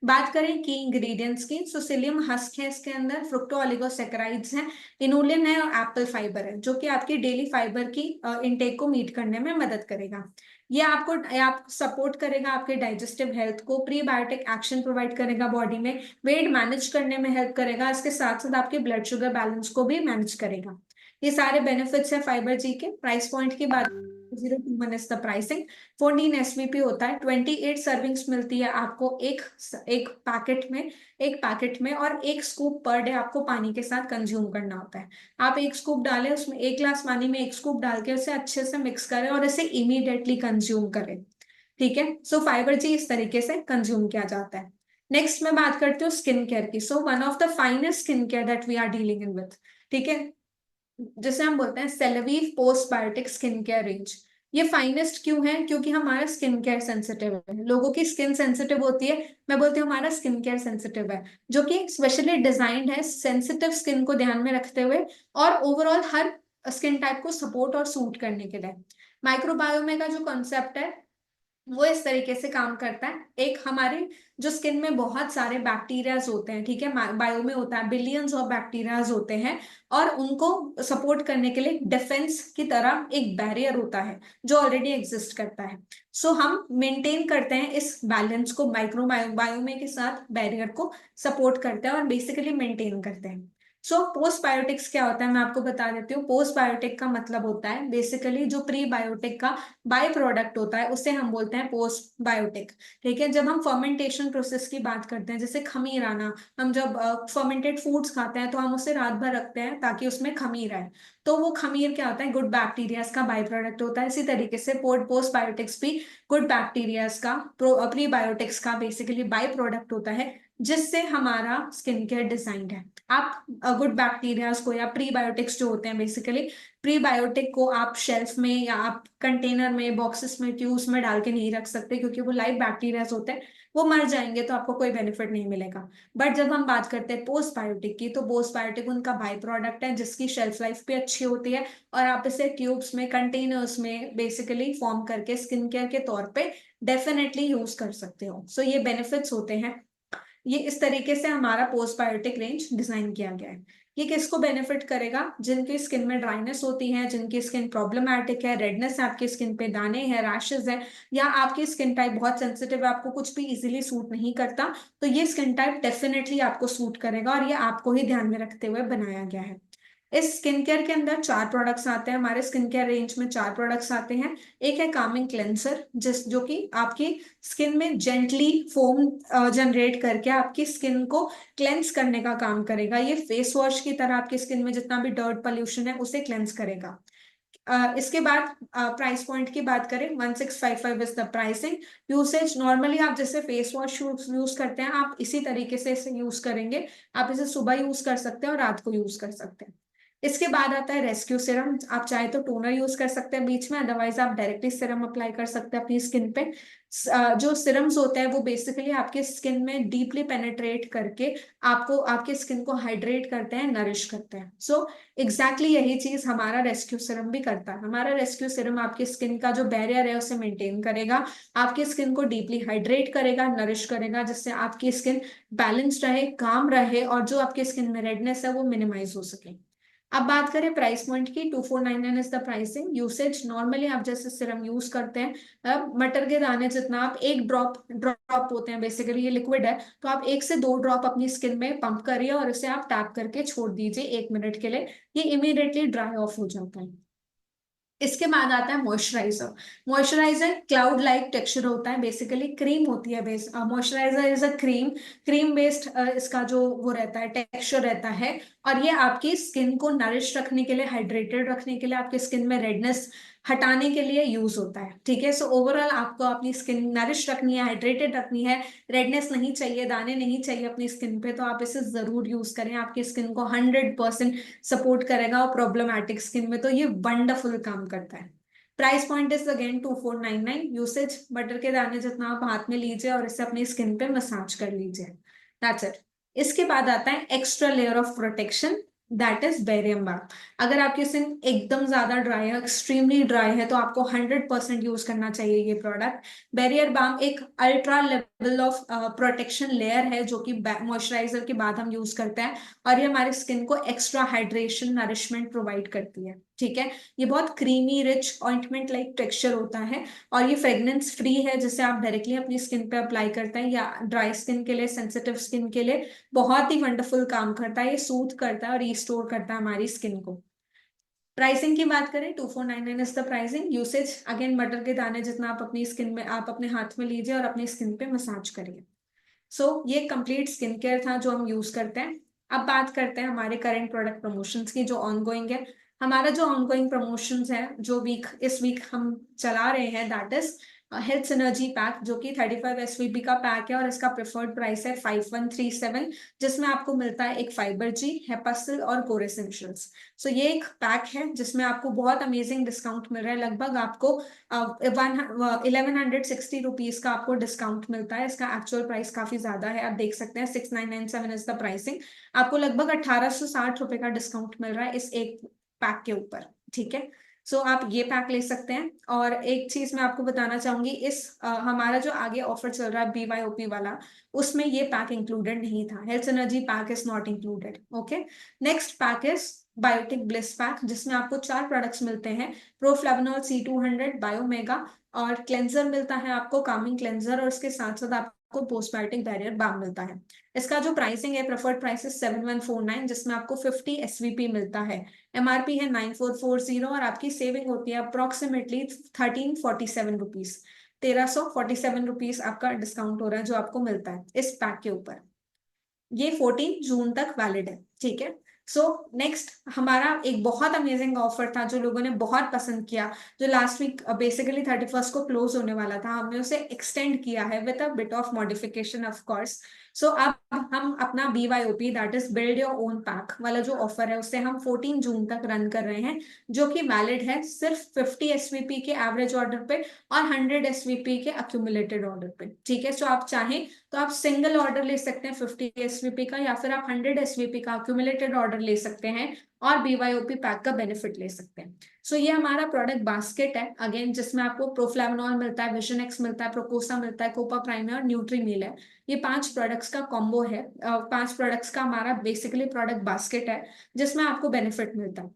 बात करें की इंग्रेडिएंट्स की, तो सिलियम हस्क है इसके अंदर, फ्रुक्टो ओलिगोसैकेराइड्स हैं, इनुलिन है और एप्पल फाइबर है, जो कि आपकी डेली फाइबर की इनटेक को मीट करने में मदद करेगा। ये आप सपोर्ट करेगा आपके डाइजेस्टिव हेल्थ को, प्रीबायोटिक एक्शन प्रोवाइड करेगा बॉडी में, वेट मैनेज करने में हेल्प करेगा, इसके साथ साथ आपके ब्लड शुगर बैलेंस को भी मैनेज करेगा। ये सारे बेनिफिट्स हैं फाइबर जी के। प्राइस पॉइंट की बात, 021 इज द प्राइसिंग। 14 एसवीपी होता है, 28 सर्विंग्स मिलती है आपको एक पैकेट में, और एक स्कूप पर डे आपको पानी के साथ कंज्यूम करना होता है। आप एक स्कूप डालें, उसमें एक ग्लास पानी में एक स्कूप डाल के उसे अच्छे से मिक्स करें और इसे इमीडिएटली कंज्यूम करें। ठीक है, सो फाइबर जी इस तरीके से कंज्यूम किया जाता है। नेक्स्ट मैं बात करती हूँ स्किन केयर की। So one of the finest skin care that we are dealing in with, ठीक है, जिसे हम बोलते हैं Celavive post biotic skin care range. ये फाइनेस्ट क्यों है? क्योंकि हमारा स्किन केयर सेंसिटिव है, लोगों की स्किन सेंसिटिव होती है, मैं बोलती हूँ हमारा स्किन केयर सेंसिटिव है, जो कि स्पेशली डिजाइंड है सेंसिटिव स्किन को ध्यान में रखते हुए और ओवरऑल हर स्किन टाइप को सपोर्ट और सूट करने के लिए। माइक्रोबायोमे का जो कॉन्सेप्ट है वो इस तरीके से काम करता है। एक हमारे जो स्किन में बहुत सारे बैक्टीरियाज होते हैं, ठीक है, बायो में होता है, बिलियंस ऑफ बैक्टीरियाज होते हैं, और उनको सपोर्ट करने के लिए डिफेंस की तरह एक बैरियर होता है जो ऑलरेडी एग्जिस्ट करता है। सो हम मेंटेन करते हैं इस बैलेंस को, माइक्रोबायोमे के साथ बैरियर को सपोर्ट करते हैं और बेसिकली मेंटेन करते हैं। सो पोस्ट बायोटिक्स क्या होता है, मैं आपको बता देती हूँ। पोस्ट बायोटिक का मतलब होता है बेसिकली जो प्री बायोटिक का बाय प्रोडक्ट होता है उसे हम बोलते हैं पोस्ट बायोटिक। ठीक है, जब हम फर्मेंटेशन प्रोसेस की बात करते हैं, जैसे खमीर आना, हम जब फर्मेंटेड फूड्स खाते हैं तो हम उसे रात भर रखते हैं ताकि उसमें खमीर आए, तो वो खमीर क्या होता है, गुड बैक्टीरियाज का बाय प्रोडक्ट होता है। इसी तरीके से पोस्ट बायोटिक्स भी गुड बैक्टीरियाज का, प्री बायोटिक्स का बेसिकली बाय प्रोडक्ट होता है, जिससे हमारा स्किन केयर डिजाइंड है। आप गुड बैक्टीरियाज को या प्रीबायोटिक्स जो होते हैं बेसिकली, प्रीबायोटिक को आप शेल्फ में या आप कंटेनर में, बॉक्सेस में, ट्यूब्स में डाल के नहीं रख सकते, क्योंकि वो लाइव बैक्टीरियाज होते हैं, वो मर जाएंगे तो आपको कोई बेनिफिट नहीं मिलेगा। बट जब हम बात करते हैं पोस्ट बायोटिक की, तो पोस्ट बायोटिक उनका बाय प्रोडक्ट है जिसकी शेल्फ लाइफ भी अच्छी होती है, और आप इसे ट्यूब्स में, कंटेनर्स में बेसिकली फॉर्म करके स्किन केयर के तौर पे डेफिनेटली यूज कर सकते हो। सो ये बेनिफिट्स होते हैं। ये इस तरीके से हमारा पोस्ट बायोटिक रेंज डिजाइन किया गया है। ये किसको बेनिफिट करेगा? जिनकी स्किन में ड्राइनेस होती है, जिनकी स्किन प्रॉब्लमैटिक है, रेडनेस है, आपकी स्किन पे दाने हैं, रैशेज है, या आपकी स्किन टाइप बहुत सेंसिटिव है, आपको कुछ भी इजीली सूट नहीं करता, तो ये स्किन टाइप डेफिनेटली आपको सूट करेगा, और ये आपको ही ध्यान में रखते हुए बनाया गया है। इस स्किन केयर के अंदर 4 प्रोडक्ट्स आते हैं, हमारे स्किन केयर रेंज में 4 प्रोडक्ट्स आते हैं। एक है कामिंग क्लेंसर, जो कि आपकी स्किन में जेंटली फोम जनरेट करके आपकी स्किन को क्लेंस करने का काम करेगा। ये फेस वॉश की तरह आपकी स्किन में जितना भी डर्ट पोल्यूशन है उसे क्लेंस करेगा। इसके बाद प्राइस पॉइंट की बात करें, 1655 is the pricing. Usage normally आप जैसे फेस वॉश यूज करते हैं, आप इसी तरीके से इसे यूज करेंगे। आप इसे सुबह यूज कर सकते हैं और रात को यूज कर सकते हैं। इसके बाद आता है रेस्क्यू सिरम। आप चाहे तो टोनर यूज कर सकते हैं बीच में, अदरवाइज आप डायरेक्टली सिरम अप्लाई कर सकते हैं अपनी स्किन पे। जो सिरम्स होते हैं वो बेसिकली आपके स्किन में डीपली पेनेट्रेट करके आपको, आपके स्किन को हाइड्रेट करते हैं, नरिश करते हैं। सो एग्जैक्टली यही चीज हमारा रेस्क्यू सिरम भी करता है। हमारा रेस्क्यू सिरम आपकी स्किन का जो बैरियर है उसे मेंटेन करेगा, आपकी स्किन को डीपली हाइड्रेट करेगा, नरिश करेगा, जिससे आपकी स्किन बैलेंस्ड रहे, काम रहे, और जो आपकी स्किन में रेडनेस है वो मिनिमाइज हो सके। अब बात करें प्राइस पॉइंट की, 2499 is the pricing. Usage normally आप जैसे सिरम यूज करते हैं, अब मटर के दाने जितना, आप एक ड्रॉप होते हैं बेसिकली, ये लिक्विड है, तो आप 1 से 2 ड्रॉप अपनी स्किन में पंप करिए और इसे आप टैप करके छोड़ दीजिए 1 मिनट के लिए, ये इमीडिएटली ड्राई ऑफ हो जाता है। इसके बाद आता है moisturiser. Moisturiser cloud like texture होता है, बेसिकली क्रीम होती है base. Moisturiser is a cream based इसका जो वो रहता है, टेक्सचर रहता है, और ये आपकी स्किन को नरिश रखने के लिए, हाइड्रेटेड रखने के लिए, आपकी स्किन में रेडनेस हटाने के लिए यूज होता है। ठीक है, सो ओवरऑल आपको अपनी स्किन नरिश रखनी है, हाइड्रेटेड रखनी है, रेडनेस नहीं चाहिए, दाने नहीं चाहिए अपनी स्किन पे, तो आप इसे जरूर यूज करें। आपकी स्किन को 100% सपोर्ट करेगा, और प्रॉब्लमैटिक स्किन में तो ये वंडरफुल काम करता है। Price point is again 2499। Usage butter के दाने जितना आप हाथ में लीजिए और इसे अपनी स्किन पे मसाज कर लीजिए, दैट्स इट। इसके बाद आता है extra layer of protection. That is barrier balm. अगर आपकी स्किन एकदम ज्यादा ड्राई है, एक्सट्रीमली ड्राई है, तो आपको 100% यूज करना चाहिए ये प्रोडक्ट। बेरियर बाम एक ultra level of protection layer है जो कि मॉइस्चराइजर के बाद हम यूज करते हैं, और ये हमारी स्किन को एक्स्ट्रा हाइड्रेशन नरिशमेंट प्रोवाइड करती है। ठीक है, ये बहुत creamy rich ointment like texture होता है, और ये फ्रेग्रेंस फ्री है, जिसे आप डायरेक्टली अपनी स्किन पे अप्लाई करते हैं, या ड्राई स्किन के लिए, सेंसिटिव स्किन के लिए बहुत ही वंडरफुल काम करता है। ये सूथ करता है और रिस्टोर करता है हमारी स्किन को। प्राइसिंग की बात करें, 2499 is the pricing. Usage again मटर के दाने जितना आप अपनी स्किन में, आप अपने हाथ में लीजिए और अपनी स्किन पे मसाज करिए। ये कंप्लीट स्किन केयर था जो हम यूज करते हैं। अब बात करते हैं हमारे करंट प्रोडक्ट प्रमोशंस की जो ऑनगोइंग है। हमारा जो ऑनगोइंग प्रमोशंस है, जो इस वीक हम चला रहे हैं, that is health synergy pack, जो कि 35 एसवीपी का पैक है, और इसका प्रेफर्ड प्राइस है 5137, जिसमें आपको मिलता है एक फाइबर जी, हेपासिल और कोर एसेंशियल्स। ये एक पैक है जिसमें आपको बहुत अमेजिंग डिस्काउंट मिल रहा है। लगभग आपको 1160 रुपीज का आपको डिस्काउंट मिलता है। इसका एक्चुअल प्राइस काफी ज्यादा है, आप देख सकते हैं 6997 इज द प्राइसिंग। आपको लगभग 1860 रुपए का डिस्काउंट मिल रहा है इस एक पैक के ऊपर। ठीक है, आप ये पैक ले सकते हैं। और एक चीज मैं आपको बताना चाहूंगी, हमारा जो आगे ऑफर चल रहा है BYOP वाला, उसमें ये पैक इंक्लूडेड नहीं था। Health energy pack is not included. Okay, next pack is biotic bliss pack, जिसमें आपको 4 प्रोडक्ट्स मिलते हैं। प्रोफ्लेवनॉल C200, बायोमेगा, और क्लेंजर मिलता है आपको, कामिंग क्लेंजर, और उसके साथ साथ आपको पोस्टबायोटिक बैरियर बाम मिलता है। इसका जो प्राइसिंग है, प्रेफर्ड प्राइस इज 7149, जिसमें आपको 50 SVP मिलता है। MRP है 9440, और आपकी सेविंग होती है अप्रोक्सीमेटली 1347 रुपीज। 1347 रुपीज आपका डिस्काउंट हो रहा है जो आपको मिलता है इस पैक के ऊपर। ये 14 जून तक वैलिड है। ठीक है, नेक्स्ट हमारा एक बहुत अमेजिंग ऑफर था जो लोगों ने बहुत पसंद किया, जो लास्ट वीक बेसिकली 31 को क्लोज होने वाला था। हमने उसे एक्सटेंड किया है with a bit of modification of course. अब हम अपना BYOP, that is build your own pack वाला जो ऑफर है, उसे हम 14 जून तक रन कर रहे हैं, जो कि वैलिड है सिर्फ 50 SVP के एवरेज ऑर्डर पे और 100 SVP के अक्यूमुलेटेड ऑर्डर पे। ठीक है, आप चाहें तो आप सिंगल ऑर्डर ले सकते हैं 50 SVP का, या फिर आप 100 SVP का अक्यूमुलेटेड ऑर्डर ले सकते हैं और BYOP पैक का बेनिफिट ले सकते हैं। ये हमारा प्रोडक्ट बास्केट है अगेन, जिसमें आपको प्रोफ्लेवनॉल मिलता है, विजन एक्स मिलता है, प्रोकोसा मिलता है, कोपा प्राइम है, और न्यूट्री मील है। ये 5 प्रोडक्ट्स का कॉम्बो है। 5 प्रोडक्ट्स का हमारा बेसिकली प्रोडक्ट बास्केट है, जिसमें आपको बेनिफिट मिलता है।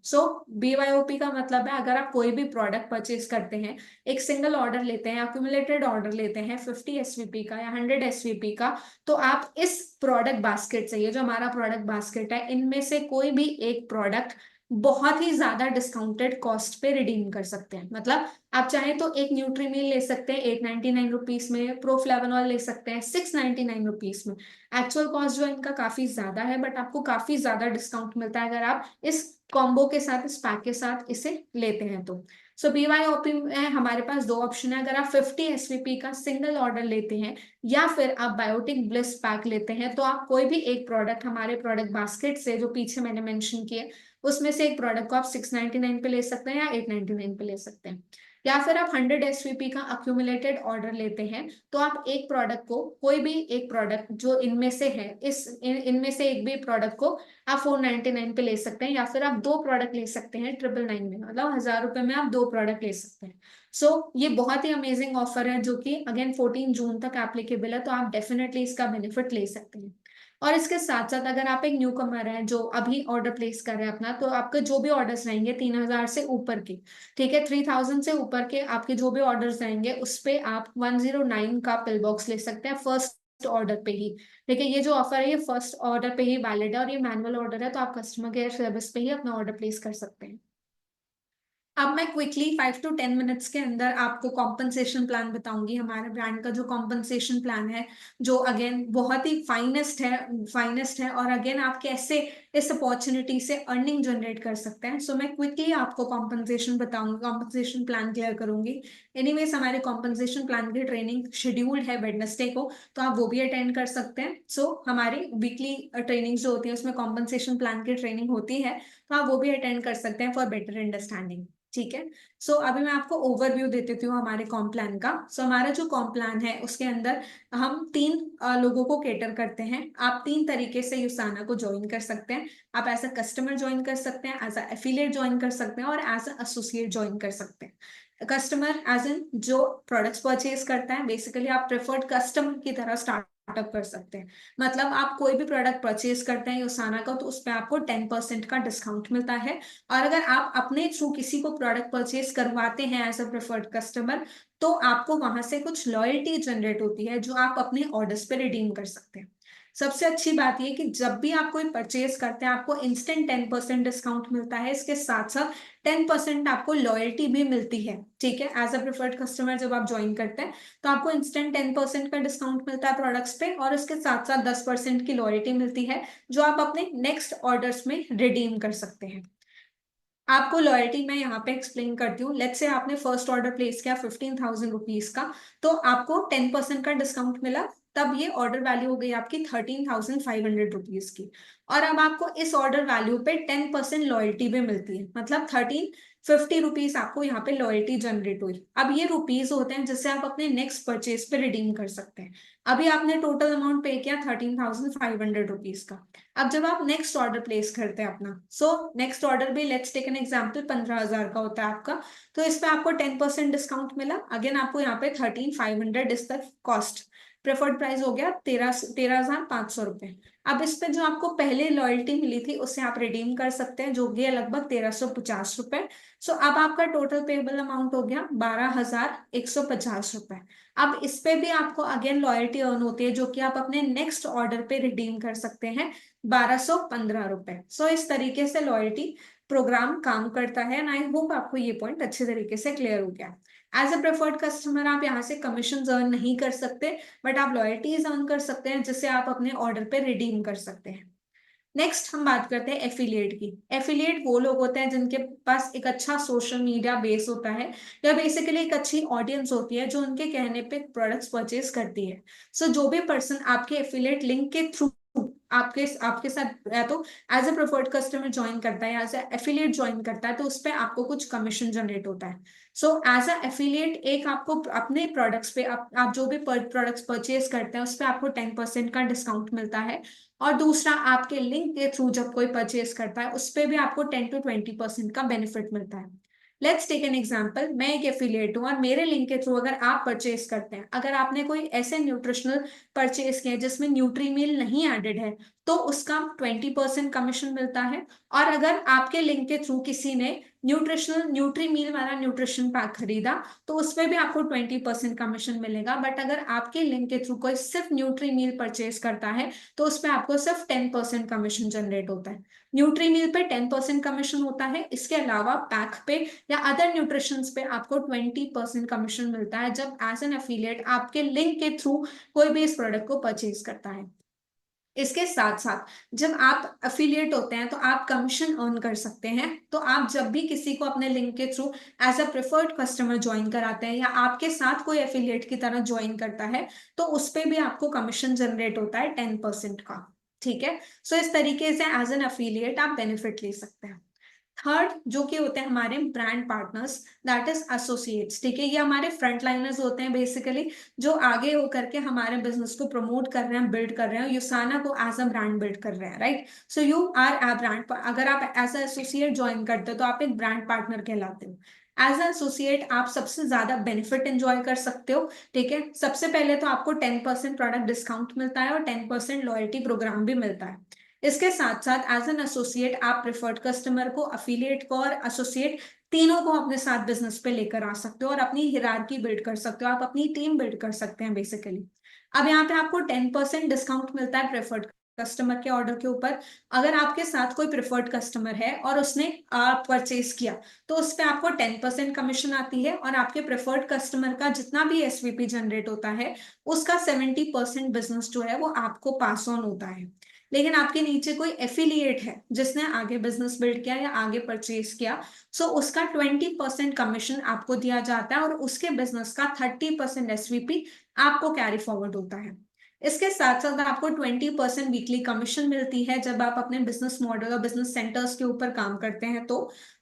BYOP का मतलब है, अगर आप कोई भी प्रोडक्ट परचेज करते हैं, एक सिंगल ऑर्डर लेते हैं, अक्यूमुलेटेड ऑर्डर लेते हैं 50 SVP का या 100 SVP का, तो आप इस प्रोडक्ट बास्केट से, ये जो हमारा प्रोडक्ट बास्केट है, इनमें से कोई भी एक प्रोडक्ट बहुत ही ज्यादा डिस्काउंटेड कॉस्ट पे रिडीम कर सकते हैं। मतलब आप चाहें तो एक न्यूट्रीमील ले सकते हैं 899 रुपीज में, प्रोफ्लेवनॉल ले सकते हैं 699 रुपीज में। एक्चुअल कॉस्ट जो है इनका काफी ज्यादा है, बट आपको काफी ज्यादा डिस्काउंट मिलता है अगर आप इस कॉम्बो के साथ, इस पैक के साथ इसे लेते हैं तो। BYOP में हमारे पास 2 ऑप्शन है। अगर आप 50 SVP का सिंगल ऑर्डर लेते हैं, या फिर आप बायोटिक ब्लिस पैक लेते हैं, तो आप कोई भी एक प्रोडक्ट हमारे प्रोडक्ट बास्केट से, जो पीछे मैंने मेंशन किए, उसमें से एक प्रोडक्ट को आप 699 पे ले सकते हैं या 899 पे ले सकते हैं। या फिर आप 100 SVP का अक्यूमुलेटेड ऑर्डर लेते हैं, तो आप एक प्रोडक्ट को, कोई भी एक प्रोडक्ट जो इनमें से है, इनमें से एक भी प्रोडक्ट को आप 499 पे ले सकते हैं, या फिर आप 2 प्रोडक्ट ले सकते हैं 999 में, मतलब 1000 रुपए में आप 2 प्रोडक्ट ले सकते हैं। ये बहुत ही अमेजिंग ऑफर है, जो कि अगेन 14 जून तक एप्लीकेबल है, तो आप डेफिनेटली इसका बेनिफिट ले सकते हैं। और इसके साथ साथ अगर आप एक न्यू कमर हैं जो अभी ऑर्डर प्लेस कर रहे हैं अपना, तो आपके जो भी ऑर्डर्स रहेंगे 3000 से ऊपर के, ठीक है, 3000 से ऊपर के आपके जो भी ऑर्डर्स रहेंगे, उस पे आप 109 का पिल बॉक्स ले सकते हैं फर्स्ट ऑर्डर पे ही। ठीक है, ये जो ऑफर है ये फर्स्ट ऑर्डर पे ही वैलिड है, और ये मैनुअल ऑर्डर है, तो आप कस्टमर केयर सर्विस पे ही अपना ऑर्डर प्लेस कर सकते हैं। अब मैं क्विकली 5 to 10 मिनट्स के अंदर आपको कॉम्पनसेशन प्लान बताऊंगी। हमारे ब्रांड का जो कॉम्पनसेशन प्लान है, जो अगेन बहुत ही फाइनेस्ट है, और अगेन आप कैसे इस अपॉर्चुनिटी से अर्निंग जनरेट कर सकते हैं। मैं क्विकली आपको कॉम्पनसेशन बताऊंगी, कॉम्पनसेशन प्लान क्लियर करूंगी। एनीवेज, हमारे कॉम्पनसेशन प्लान की ट्रेनिंग शेड्यूल्ड है वेडनेसडे को, तो आप वो भी अटेंड कर सकते हैं। हमारी वीकली ट्रेनिंग जो होती है उसमें कॉम्पनसेशन प्लान की ट्रेनिंग होती है, तो आप वो भी अटेंड कर सकते हैं फॉर बेटर अंडरस्टैंडिंग। ठीक है, अभी मैं आपको ओवरव्यू दे देती हूँ हमारे कॉम प्लान का। हमारा जो कॉम प्लान है उसके अंदर हम 3 लोगों को केटर करते हैं। आप 3 तरीके से युसाना को ज्वाइन कर सकते हैं, आप एज अ कस्टमर ज्वाइन कर सकते हैं, एज अ एफिलिएट ज्वाइन कर सकते हैं और एज अ एसोसिएट ज्वाइन कर सकते हैं। कस्टमर एज इन जो प्रोडक्ट्स परचेज करता है, बेसिकली आप प्रेफर्ड कस्टमर की तरह स्टार्टअप कर सकते हैं। मतलब आप कोई भी प्रोडक्ट परचेज करते हैं योसाना का, तो उस पर आपको 10% का डिस्काउंट मिलता है। और अगर आप अपने थ्रू किसी को प्रोडक्ट परचेज करवाते हैं एज अ प्रेफर्ड कस्टमर, तो आपको वहां से कुछ लॉयल्टी जनरेट होती है जो आप अपने ऑर्डर्स पे रिडीम कर सकते हैं। सबसे अच्छी बात यह कि जब भी आप कोई परचेज करते हैं आपको इंस्टेंट 10% डिस्काउंट मिलता है, इसके साथ साथ 10% आपको लॉयल्टी भी मिलती है। ठीक है, एज अ प्रेफर्ड कस्टमर जब आप ज्वाइन करते हैं तो आपको इंस्टेंट 10% का डिस्काउंट मिलता है प्रोडक्ट्स पे, और इसके साथ साथ 10% की लॉयल्टी मिलती है जो आप अपने नेक्स्ट ऑर्डर्स में रिडीम कर सकते हैं। आपको लॉयल्टी मैं यहाँ पे एक्सप्लेन करती हूँ। लेट्स से आपने फर्स्ट ऑर्डर प्लेस किया 15,000 रुपीज का, तो आपको 10% का डिस्काउंट मिला, तब ये ऑर्डर वैल्यू हो गई आपकी 13,500 रुपीज की। और अब आपको इस ऑर्डर वैल्यू पे 10% लॉयल्टी भी मिलती है, मतलब 1350 रुपीज आपको यहाँ पे लॉयल्टी जनरेट हुई। अब ये रुपीज होते हैं जिससे आप अपने नेक्स्ट परचेज पे रिडीम कर सकते हैं। अभी आपने टोटल अमाउंट पे किया 13,500 रुपीज का। अब जब आप नेक्स्ट ऑर्डर प्लेस करते हैं अपना, सो नेक्स्ट ऑर्डर भी लेट्स टेक एन एग्जांपल 15,000 का होता है आपका, तो इस पे आपको 10% डिस्काउंट मिला। अगेन आपको यहाँ पे 13,500 is the cost, preferred price हो गया 13,500 रुपए। अब इस पे जो आपको पहले लॉयल्टी मिली थी उससे आप रिडीम कर सकते हैं, जो कि है लगभग 1,350 रुपए। सो अब आपका टोटल पेबल अमाउंट हो गया 12,150 रुपए। अब इस पे भी आपको अगेन लॉयल्टी अर्न होती है, जो कि आप अपने नेक्स्ट ऑर्डर पे रिडीम कर सकते हैं 1,215 रुपए। सो इस तरीके से लॉयल्टी प्रोग्राम काम करता है, एंड आई होप आपको ये पॉइंट अच्छे तरीके से क्लियर हो गया। एज अ प्रेफर्ड कस्टमर आप यहाँ से कमीशन अर्न नहीं कर सकते, बट आप लॉयल्टीज अर्न कर सकते हैं जिससे आप अपने ऑर्डर पे रिडीम कर सकते हैं। नेक्स्ट हम बात करते हैं एफिलिएट की। एफिलिएट वो लोग होते हैं जिनके पास एक अच्छा सोशल मीडिया बेस होता है, या बेसिकली एक अच्छी ऑडियंस होती है जो उनके कहने पे प्रोडक्ट्स परचेज करती है। सो जो भी पर्सन आपके एफिलिएट लिंक के थ्रू आपके आपके साथ या तो as a preferred customer join करता है या एज अ एफिलिएट ज्वाइन करता है, तो उस पर आपको कुछ कमीशन जनरेट होता है। सो एज अ एफिलिएट एक आपको अपने प्रोडक्ट्स पे आप जो भी प्रोडक्ट्स परचेज करते हैं उस पर आपको 10% का डिस्काउंट मिलता है। और दूसरा, आपके लिंक के थ्रू जब कोई परचेज करता है उस पर भी आपको 10 to 20% का बेनिफिट मिलता है। लेट्स टेक एन एग्जाम्पल, मैं एक एफिलिएट हूँ और मेरे लिंक के थ्रू अगर आप परचेज करते हैं, अगर आपने कोई ऐसे न्यूट्रिशनल परचेज किया है जिसमें न्यूट्री मील नहीं एडेड है, तो उसका 20% कमीशन मिलता है। और अगर आपके लिंक के थ्रू किसी ने न्यूट्रिशनल न्यूट्री मील वाला न्यूट्रिशन पैक खरीदा, तो उसमें भी आपको 20% कमीशन मिलेगा। बट अगर आपके लिंक के थ्रू कोई सिर्फ न्यूट्री मील परचेज करता है, तो उसमें आपको सिर्फ 10% कमीशन जनरेट होता है। न्यूट्री मील पे 10% कमीशन होता है, इसके अलावा पैक पे या अदर न्यूट्रिशन पे आपको 20% कमीशन मिलता है जब एज एन एफिलिएट आपके लिंक के थ्रू कोई भी इस प्रोडक्ट को परचेज करता है। इसके साथ साथ जब आप अफिलिएट होते हैं तो आप कमीशन अर्न कर सकते हैं। तो आप जब भी किसी को अपने लिंक के through as a preferred customer join कराते हैं या आपके साथ कोई एफिलिएट की तरह ज्वाइन करता है, तो उस पर भी आपको कमीशन जनरेट होता है 10% का। ठीक है, सो इस तरीके से एज एन अफिलिएट आप बेनिफिट ले सकते हैं। थर्ड जो कि होते हैं हमारे brand partners, that is associates. ठीक है, ये हमारे फ्रंट लाइनर्स होते हैं बेसिकली, जो आगे होकर के हमारे बिजनेस को प्रमोट कर रहे हैं, बिल्ड कर रहे हैं, यूसाना को एज अ ब्रांड बिल्ड कर रहे हैं, right. So you are a brand, अगर आप एज अ एसोसिएट ज्वाइन करते हो तो आप एक ब्रांड पार्टनर कहलाते हो। एज अ एसोसिएट आप सबसे ज्यादा बेनिफिट एंजॉय कर सकते हो। ठीक है, सबसे पहले तो आपको 10% प्रोडक्ट डिस्काउंट मिलता है और 10% लॉयल्टी प्रोग्राम भी मिलता है। इसके साथ साथ एज एन एसोसिएट आप प्रेफर्ड कस्टमर को, अफिलिएट को और एसोसिएट तीनों को अपने साथ बिजनेस पे लेकर आ सकते हो और अपनी हिरारकी बिल्ड कर सकते हो, आप अपनी टीम बिल्ड कर सकते हैं बेसिकली। अब यहाँ पे आपको 10% डिस्काउंट मिलता है प्रेफर्ड कस्टमर के ऑर्डर के ऊपर। अगर आपके साथ कोई प्रेफर्ड कस्टमर है और उसने परचेज किया, तो उस पर आपको 10% कमीशन आती है, और आपके प्रेफर्ड कस्टमर का जितना भी एसवीपी जनरेट होता है उसका 70% बिजनेस जो है वो आपको पास ऑन होता है। लेकिन आपके नीचे कोई एफिलिएट है जिसने आगे बिजनेस बिल्ड किया या आगे परचेज किया, सो उसका 20% कमीशन आपको दिया जाता है और उसके बिजनेस का 30% एसवीपी आपको कैरी फॉरवर्ड होता है। इसके साथ साथ आपको 20% वीकली कमीशन मिलती है जब आप अपने बिजनेस मॉडल और बिजनेस सेंटर्स के ऊपर काम करते हैं तो।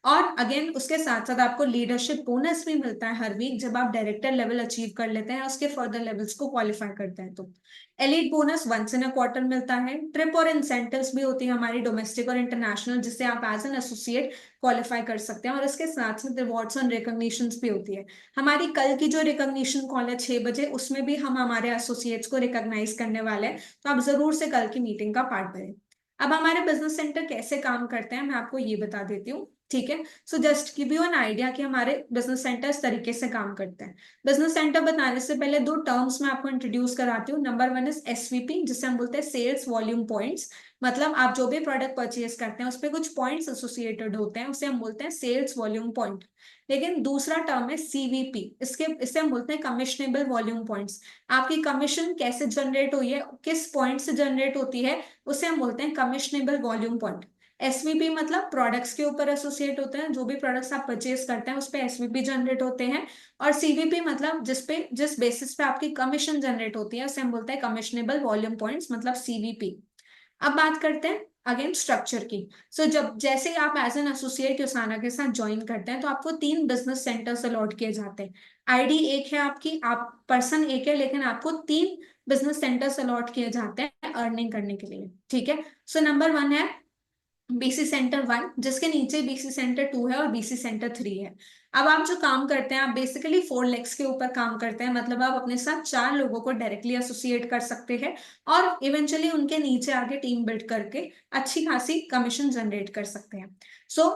और अगेन उसके साथ साथ आपको लीडरशिप बोनस भी मिलता है हर वीक जब आप डायरेक्टर लेवल अचीव कर लेते हैं, उसके फर्दर लेवल्स को क्वालिफाई करते हैं तो। Elite bonus once in a quarter मिलता है। ट्रिप और इंसेंटिव्स भी होती है हमारी डोमेस्टिक और इंटरनेशनल, जिससे आप एज एन एसोसिएट क्वालिफाई कर सकते हैं। और इसके साथ साथ रिवॉर्ड्स और रिकॉग्निशन भी होती है। हमारी कल की जो रिकॉग्निशन कॉल है 6 बजे, उसमें भी हम हमारे एसोसिएट्स को रिकॉग्नाइज करने वाले हैं, तो आप जरूर से कल की मीटिंग का पार्ट बने। अब हमारे बिजनेस सेंटर कैसे काम करते हैं मैं आपको ये बता देती हूँ, ठीक है। So just give you an idea कि हमारे बिजनेस सेंटर इस तरीके से काम करते हैं। बिजनेस सेंटर बताने से पहले दो टर्म्स मैं आपको इंट्रोड्यूस कराती हूँ। नंबर वन इज एसवीपी, जिसे हम बोलते हैं सेल्स वॉल्यूम पॉइंट्स। मतलब आप जो भी प्रोडक्ट परचेज करते हैं उस पर कुछ पॉइंट्स एसोसिएटेड होते हैं, उसे हम बोलते हैं सेल्स वॉल्यूम पॉइंट। लेकिन दूसरा टर्म है सीवीपी, इसे हम बोलते हैं कमिशनेबल वॉल्यूम पॉइंट्स। आपकी कमीशन कैसे जनरेट हुई है, किस पॉइंट से जनरेट होती है, उसे हम बोलते हैं कमिशनेबल वॉल्यूम पॉइंट। एसवीपी मतलब प्रोडक्ट्स के ऊपर एसोसिएट होते हैं, जो भी प्रोडक्ट्स आप परचेज करते हैं उस पे एसवीपी जनरेट होते हैं। और सीवीपी मतलब जिस बेसिस पे आपकी कमीशन जनरेट होती है उसे हम बोलते हैं कमिशनेबल वॉल्यूम पॉइंट्स, मतलब सीवीपी। अब बात करते हैं अगेन स्ट्रक्चर की। जब जैसे ही आप एज एन एसोसिएट यूसाना के साथ ज्वाइन करते हैं तो आपको 3 बिजनेस सेंटर्स अलॉट किए जाते हैं। आईडी एक है आपकी, आप पर्सन एक है, लेकिन आपको 3 बिजनेस सेंटर्स अलॉट किए जाते हैं अर्निंग करने के लिए, ठीक है। नंबर वन है बीसी सेंटर वन, जिसके नीचे बीसी सेंटर टू है और बीसी सेंटर थ्री है। अब आप जो काम करते हैं, आप बेसिकली 4 लेग्स के ऊपर काम करते हैं, मतलब आप अपने साथ 4 लोगों को डायरेक्टली एसोसिएट कर सकते हैं और इवेंचुअली उनके नीचे आके टीम बिल्ड करके अच्छी खासी कमीशन जनरेट कर सकते हैं।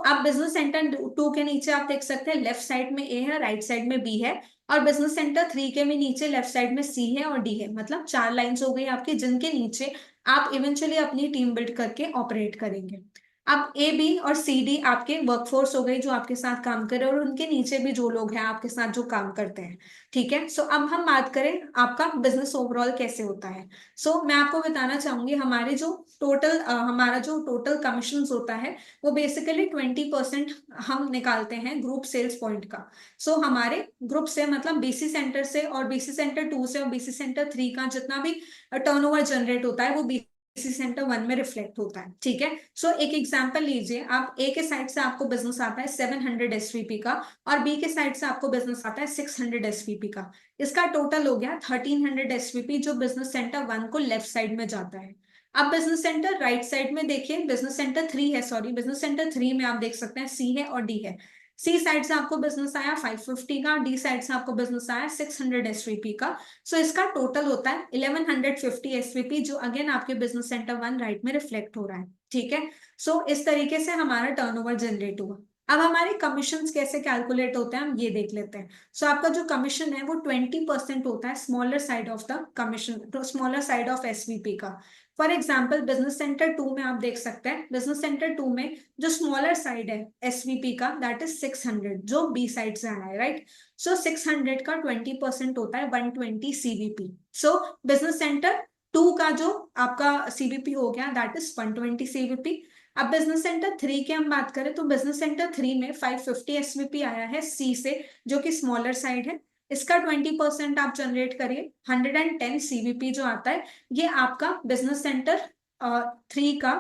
आप बिजनेस सेंटर टू के नीचे आप देख सकते हैं लेफ्ट साइड में ए है, राइट साइड में बी है। और बिजनेस सेंटर थ्री के भी नीचे लेफ्ट साइड में सी है और डी है, मतलब 4 लाइंस हो गई आपकी जिनके नीचे आप इवेंचुअली अपनी टीम बिल्ड करके ऑपरेट करेंगे। अब ए बी और सी डी आपके वर्कफोर्स हो गई जो आपके साथ काम करे, और उनके नीचे भी जो लोग हैं आपके साथ जो काम करते हैं, ठीक है। अब हम बात करें आपका बिजनेस ओवरऑल कैसे होता है। मैं आपको बताना चाहूंगी हमारा जो टोटल कमीशन होता है वो बेसिकली 20% हम निकालते हैं ग्रुप सेल्स पॉइंट का। हमारे ग्रुप से मतलब बीसी सेंटर से और बीसी सेंटर टू से और बीसी सेंटर थ्री का जितना भी टर्नओवर जनरेट होता है वो बीसी सेंटर वन में रिफ्लेक्ट होता है, ठीक है। एक एग्जांपल लीजिए, आप ए के साइड से आपको बिजनेस आता है 700 एसवीपी का और बी के साइड से आपको बिजनेस आता है 600 एसवीपी का। इसका टोटल हो गया 1300 एसवीपी जो बिजनेस सेंटर वन को लेफ्ट साइड में जाता है। अब बिजनेस सेंटर राइट साइड में देखिए, बिजनेस सेंटर थ्री है, सॉरी बिजनेस सेंटर थ्री में आप देख सकते हैं सी है और डी है। सी साइड से आपको बिजनेस आया 550 का, डी साइड से आपको बिजनेस आया 600 एसवीपी का। इसका टोटल होता है 1150 एसवीपी, जो अगेन आपके बिजनेस सेंटर वन राइट में रिफ्लेक्ट हो रहा है, ठीक है। इस तरीके से हमारा टर्नओवर जनरेट हुआ। अब हमारे कमीशंस कैसे कैलकुलेट होते हैं हम ये देख लेते हैं। आपका जो कमीशन है वो 20% होता है smaller side of the commission, तो स्मॉलर साइड ऑफ एसवीपी का। For example business centre two में आप देख सकते हैं, बिजनेस सेंटर टू में जो स्मॉलर साइड है एसवीपी का दैट इज 600, जो बी साइड से आना है, राइट। 600 का 20% होता है 120 सीवीपी। बिजनेस सेंटर टू का जो आपका सीवीपी हो गया दैट इज 120 सीवीपी। अब बिजनेस सेंटर थ्री की हम बात करें तो बिजनेस सेंटर थ्री में 550 एसवीपी आया है सी से, जो कि स्मॉलर साइड है। इसका 20% आप जनरेट करिए, 110 सीवीपी जो आता है, ये आपका बिजनेस सेंटर थ्री का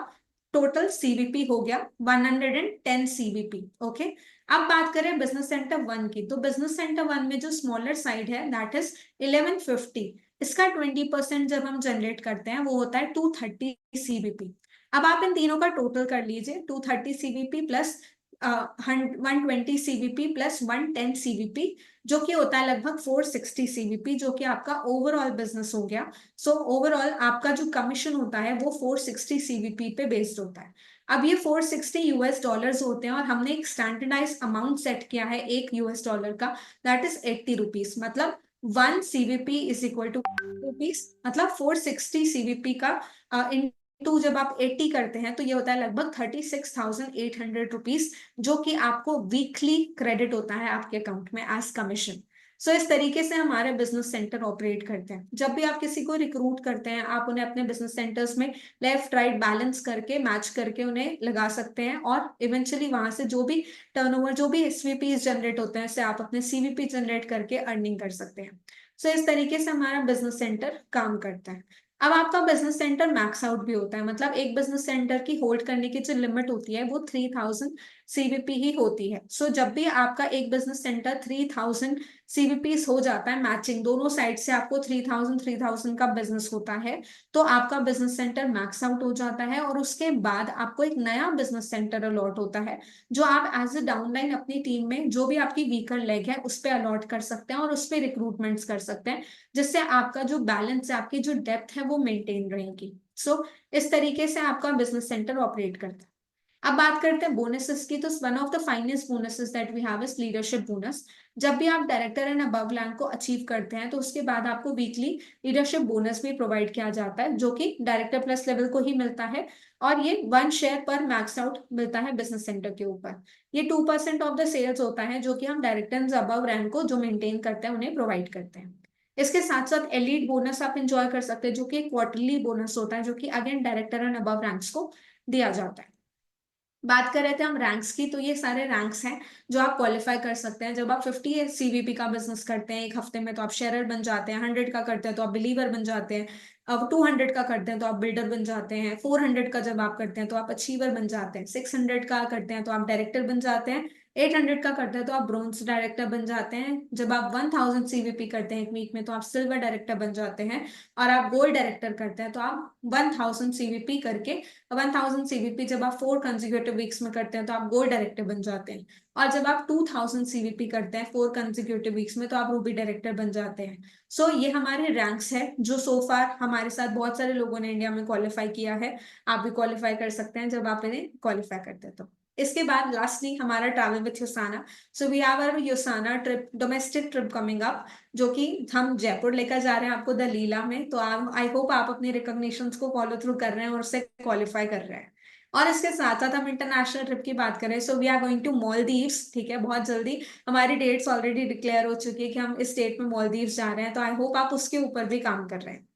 टोटल सीवीपी हो गया 110 सीवीपी, ओके। अब बात करें बिजनेस सेंटर वन की, तो बिजनेस सेंटर वन में जो स्मॉलर साइड है दैट इज 1150। इसका 20% जब हम जनरेट करते हैं वो होता है 230 सीवीपी। अब आप इन तीनों का टोटल कर लीजिए, 230 CVP plus 120 CVP plus 110 CVP, जो कि होता है लगभग 460 सीवीपी, जो कि आपका ओवरऑल बिजनेस हो गया। ओवरऑल आपका जो कमीशन होता है वो 460 सीवीपी पे बेस्ड होता है। अब ये 460 यूएस डॉलर्स होते हैं और हमने एक स्टैंडर्डाइज अमाउंट सेट किया है एक यूएस डॉलर का, दैट इज 80 रुपीज। मतलब 1 CVP is equal to rupees, मतलब 460 सीवीपी का टू जब आप 80 करते हैं तो ये होता है लगभग 36,800 रुपीज, जो कि आपको वीकली क्रेडिट होता है आपके अकाउंट में एज कमीशन। इस तरीके से हमारे बिजनेस सेंटर ऑपरेट करते हैं। जब भी आप किसी को रिक्रूट करते हैं आप उन्हें अपने बिजनेस सेंटर्स में लेफ्ट राइट बैलेंस करके मैच करके उन्हें लगा सकते हैं, और इवेंचुअली वहां से जो भी टर्नओवर जो भी एसवीपी जनरेट होते हैं उससे आप अपने सीवीपी जनरेट करके अर्निंग कर सकते हैं। इस तरीके से हमारा बिजनेस सेंटर काम करता है। अब आपका बिजनेस सेंटर मैक्स आउट भी होता है, मतलब एक बिजनेस सेंटर की होल्ड करने की जो लिमिट होती है वो 3000 सीवीपी ही होती है। सो जब भी आपका एक बिजनेस सेंटर 3000 सीवीपी हो जाता है, मैचिंग दोनों साइड से आपको 3000 का बिजनेस होता है, तो आपका बिजनेस सेंटर मैक्स आउट हो जाता है। और उसके बाद आपको एक नया बिजनेस सेंटर अलॉट होता है, जो आप एज ए डाउनलाइन अपनी टीम में जो भी आपकी वीकर लेग है उस पर अलॉट कर सकते हैं और उस पर रिक्रूटमेंट्स कर सकते हैं, जिससे आपका जो बैलेंस है, आपकी जो डेप्थ है वो मेंटेन रहेगी। सो इस तरीके से आपका बिजनेस सेंटर ऑपरेट करता है। अब बात करते हैं बोनसेस की, तो one of the finest bonuses that we have is leadership bonus. जब भी आप डायरेक्टर एंड अबव रैंक को अचीव करते हैं तो उसके बाद आपको वीकली लीडरशिप बोनस भी प्रोवाइड किया जाता है, जो कि डायरेक्टर प्लस लेवल को ही मिलता है। और ये 1 शेयर पर मैक्स आउट मिलता है बिजनेस सेंटर के ऊपर। ये 2% ऑफ द सेल्स होता है, जो कि हम डायरेक्टर अबव रैंक को जो मेंटेन करते हैं उन्हें प्रोवाइड करते हैं। इसके साथ साथ एलीट बोनस आप इंजॉय कर सकते हैं, जो कि क्वार्टरली बोनस होता है, जो कि again director and above ranks को दिया जाता है। बात कर रहे थे हम रैंक्स की, तो ये सारे रैंक्स हैं जो आप क्वालिफाई कर सकते हैं। जब आप 50 सीवीपी का बिजनेस करते हैं एक हफ्ते में, तो आप शेयरर बन जाते हैं। 100 का करते हैं तो आप बिलीवर बन जाते हैं। अब 200 का करते हैं तो आप बिल्डर बन जाते हैं। 400 का जब आप करते हैं तो आप अचीवर बन जाते हैं। 600 का करते हैं तो आप डायरेक्टर बन जाते हैं। 800 का करते हैं तो आप ब्रोंज डायरेक्टर बन जाते हैं। जब आप 1000 सीवीपी करते हैं एक वीक में तो आप सिल्वर डायरेक्टर बन जाते हैं। और आप गोल्ड डायरेक्टर करते हैं तो आप 1000 सीवीपी करके, 1000 सीवीपी जब आप 4 कंजिक्यूटिव वीक्स में करते हैं तो आप गोल्ड डायरेक्टर बन जाते हैं। और जब आप 2000 सीवीपी करते हैं 4 कंजिक्यूटिव वीक्स में तो आप रूबी डायरेक्टर बन जाते हैं। सो ये हमारे रैंक्स है जो सो फार हमारे साथ बहुत सारे लोगों ने इंडिया में क्वालिफाई किया है। आप भी क्वालिफाई कर सकते हैं जब आप इन्हें क्वालिफाई करते हैं तो। इसके बाद लास्टली हमारा travel with Usana. So we have our Usana trip, domestic trip coming up, जो कि हम जयपुर लेकर जा रहे हैं आपको द लीला में। तो आप, आई होप आप अपने रिकॉग्निशंस को फॉलो थ्रू कर रहे हैं और उससे क्वालिफाई कर रहे हैं। और इसके साथ साथ हम इंटरनेशनल ट्रिप की बात करें, so we are going to Maldives, ठीक है, बहुत जल्दी। हमारी डेट्स ऑलरेडी डिक्लेयर हो चुकी है कि हम इस स्टेट में मॉलदीव्स जा रहे हैं, तो आई होप आप उसके ऊपर भी काम कर रहे हैं।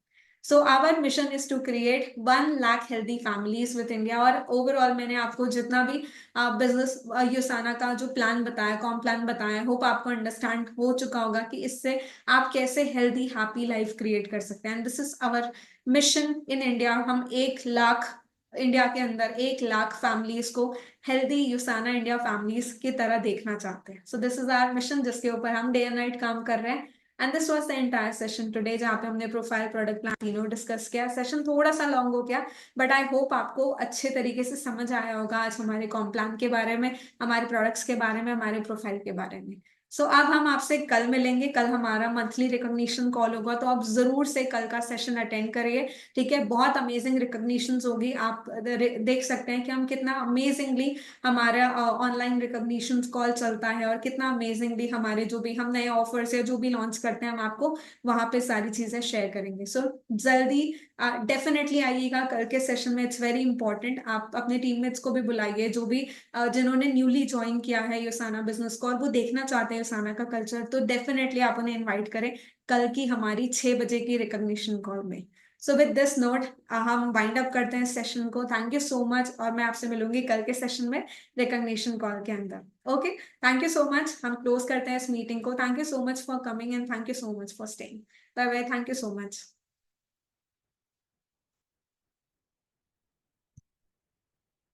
So our mission is to create 1 lakh healthy families with India. और ओवरऑल मैंने आपको जितना भी बिजनेस यूसाना का जो प्लान बताया, कॉम प्लान बताया, होप आपको अंडरस्टैंड हो चुका होगा कि इससे आप कैसे हेल्दी हैप्पी लाइफ क्रिएट कर सकते हैं। And this is our mission in India. हम 1 लाख, इंडिया के अंदर 1 लाख फैमिलीज को हेल्दी यूसाना इंडिया फैमिलीज की तरह देखना चाहते हैं। So this is our mission, जिसके ऊपर हम डे एंड नाइट काम कर रहे हैं। And this was the entire session today, जहाँ पे हमने प्रोफाइल, प्रोडक्ट प्लान तीनों डिस्कस किया। सेशन थोड़ा सा लॉन्ग हो गया, बट आई होप आपको अच्छे तरीके से समझ आया होगा आज हमारे कॉम्प्लान के बारे में, हमारे प्रोडक्ट्स के बारे में, हमारे प्रोफाइल के बारे में। सो अब हम आपसे कल मिलेंगे। कल हमारा मंथली रिकॉग्निशन कॉल होगा, तो आप जरूर से कल का सेशन अटेंड करिए, ठीक है। बहुत अमेजिंग रिकॉग्निशन होगी। आप देख सकते हैं कि हम कितना अमेजिंगली हमारा ऑनलाइन रिकॉग्निशन कॉल चलता है, और कितना अमेजिंगली हमारे जो भी हम नए ऑफर्स या जो भी लॉन्च करते हैं हम आपको वहां पे सारी चीजें शेयर करेंगे। सो जल्दी डेफिनेटली आइएगा कल के सेशन में, इट्स वेरी इंपॉर्टेंट। आप अपने टीममेट्स को भी बुलाइए, जो भी जिन्होंने न्यूली ज्वाइन किया है योसाना बिजनेस को और वो देखना चाहते हैं योसाना का कल्चर, तो डेफिनेटली आप उन्हें इन्वाइट करें कल की हमारी 6 बजे की रिकॉग्निशन कॉल में। सो विद दिस नोट हम वाइंड अप करते हैं सेशन को। थैंक यू सो मच, और मैं आपसे मिलूंगी कल के सेशन में रिकॉग्निशन कॉल के अंदर। Okay, thank you so much. हम क्लोज करते हैं इस मीटिंग को। Thank you so much for coming and thank you so much for staying. Bye bye, thank you so much.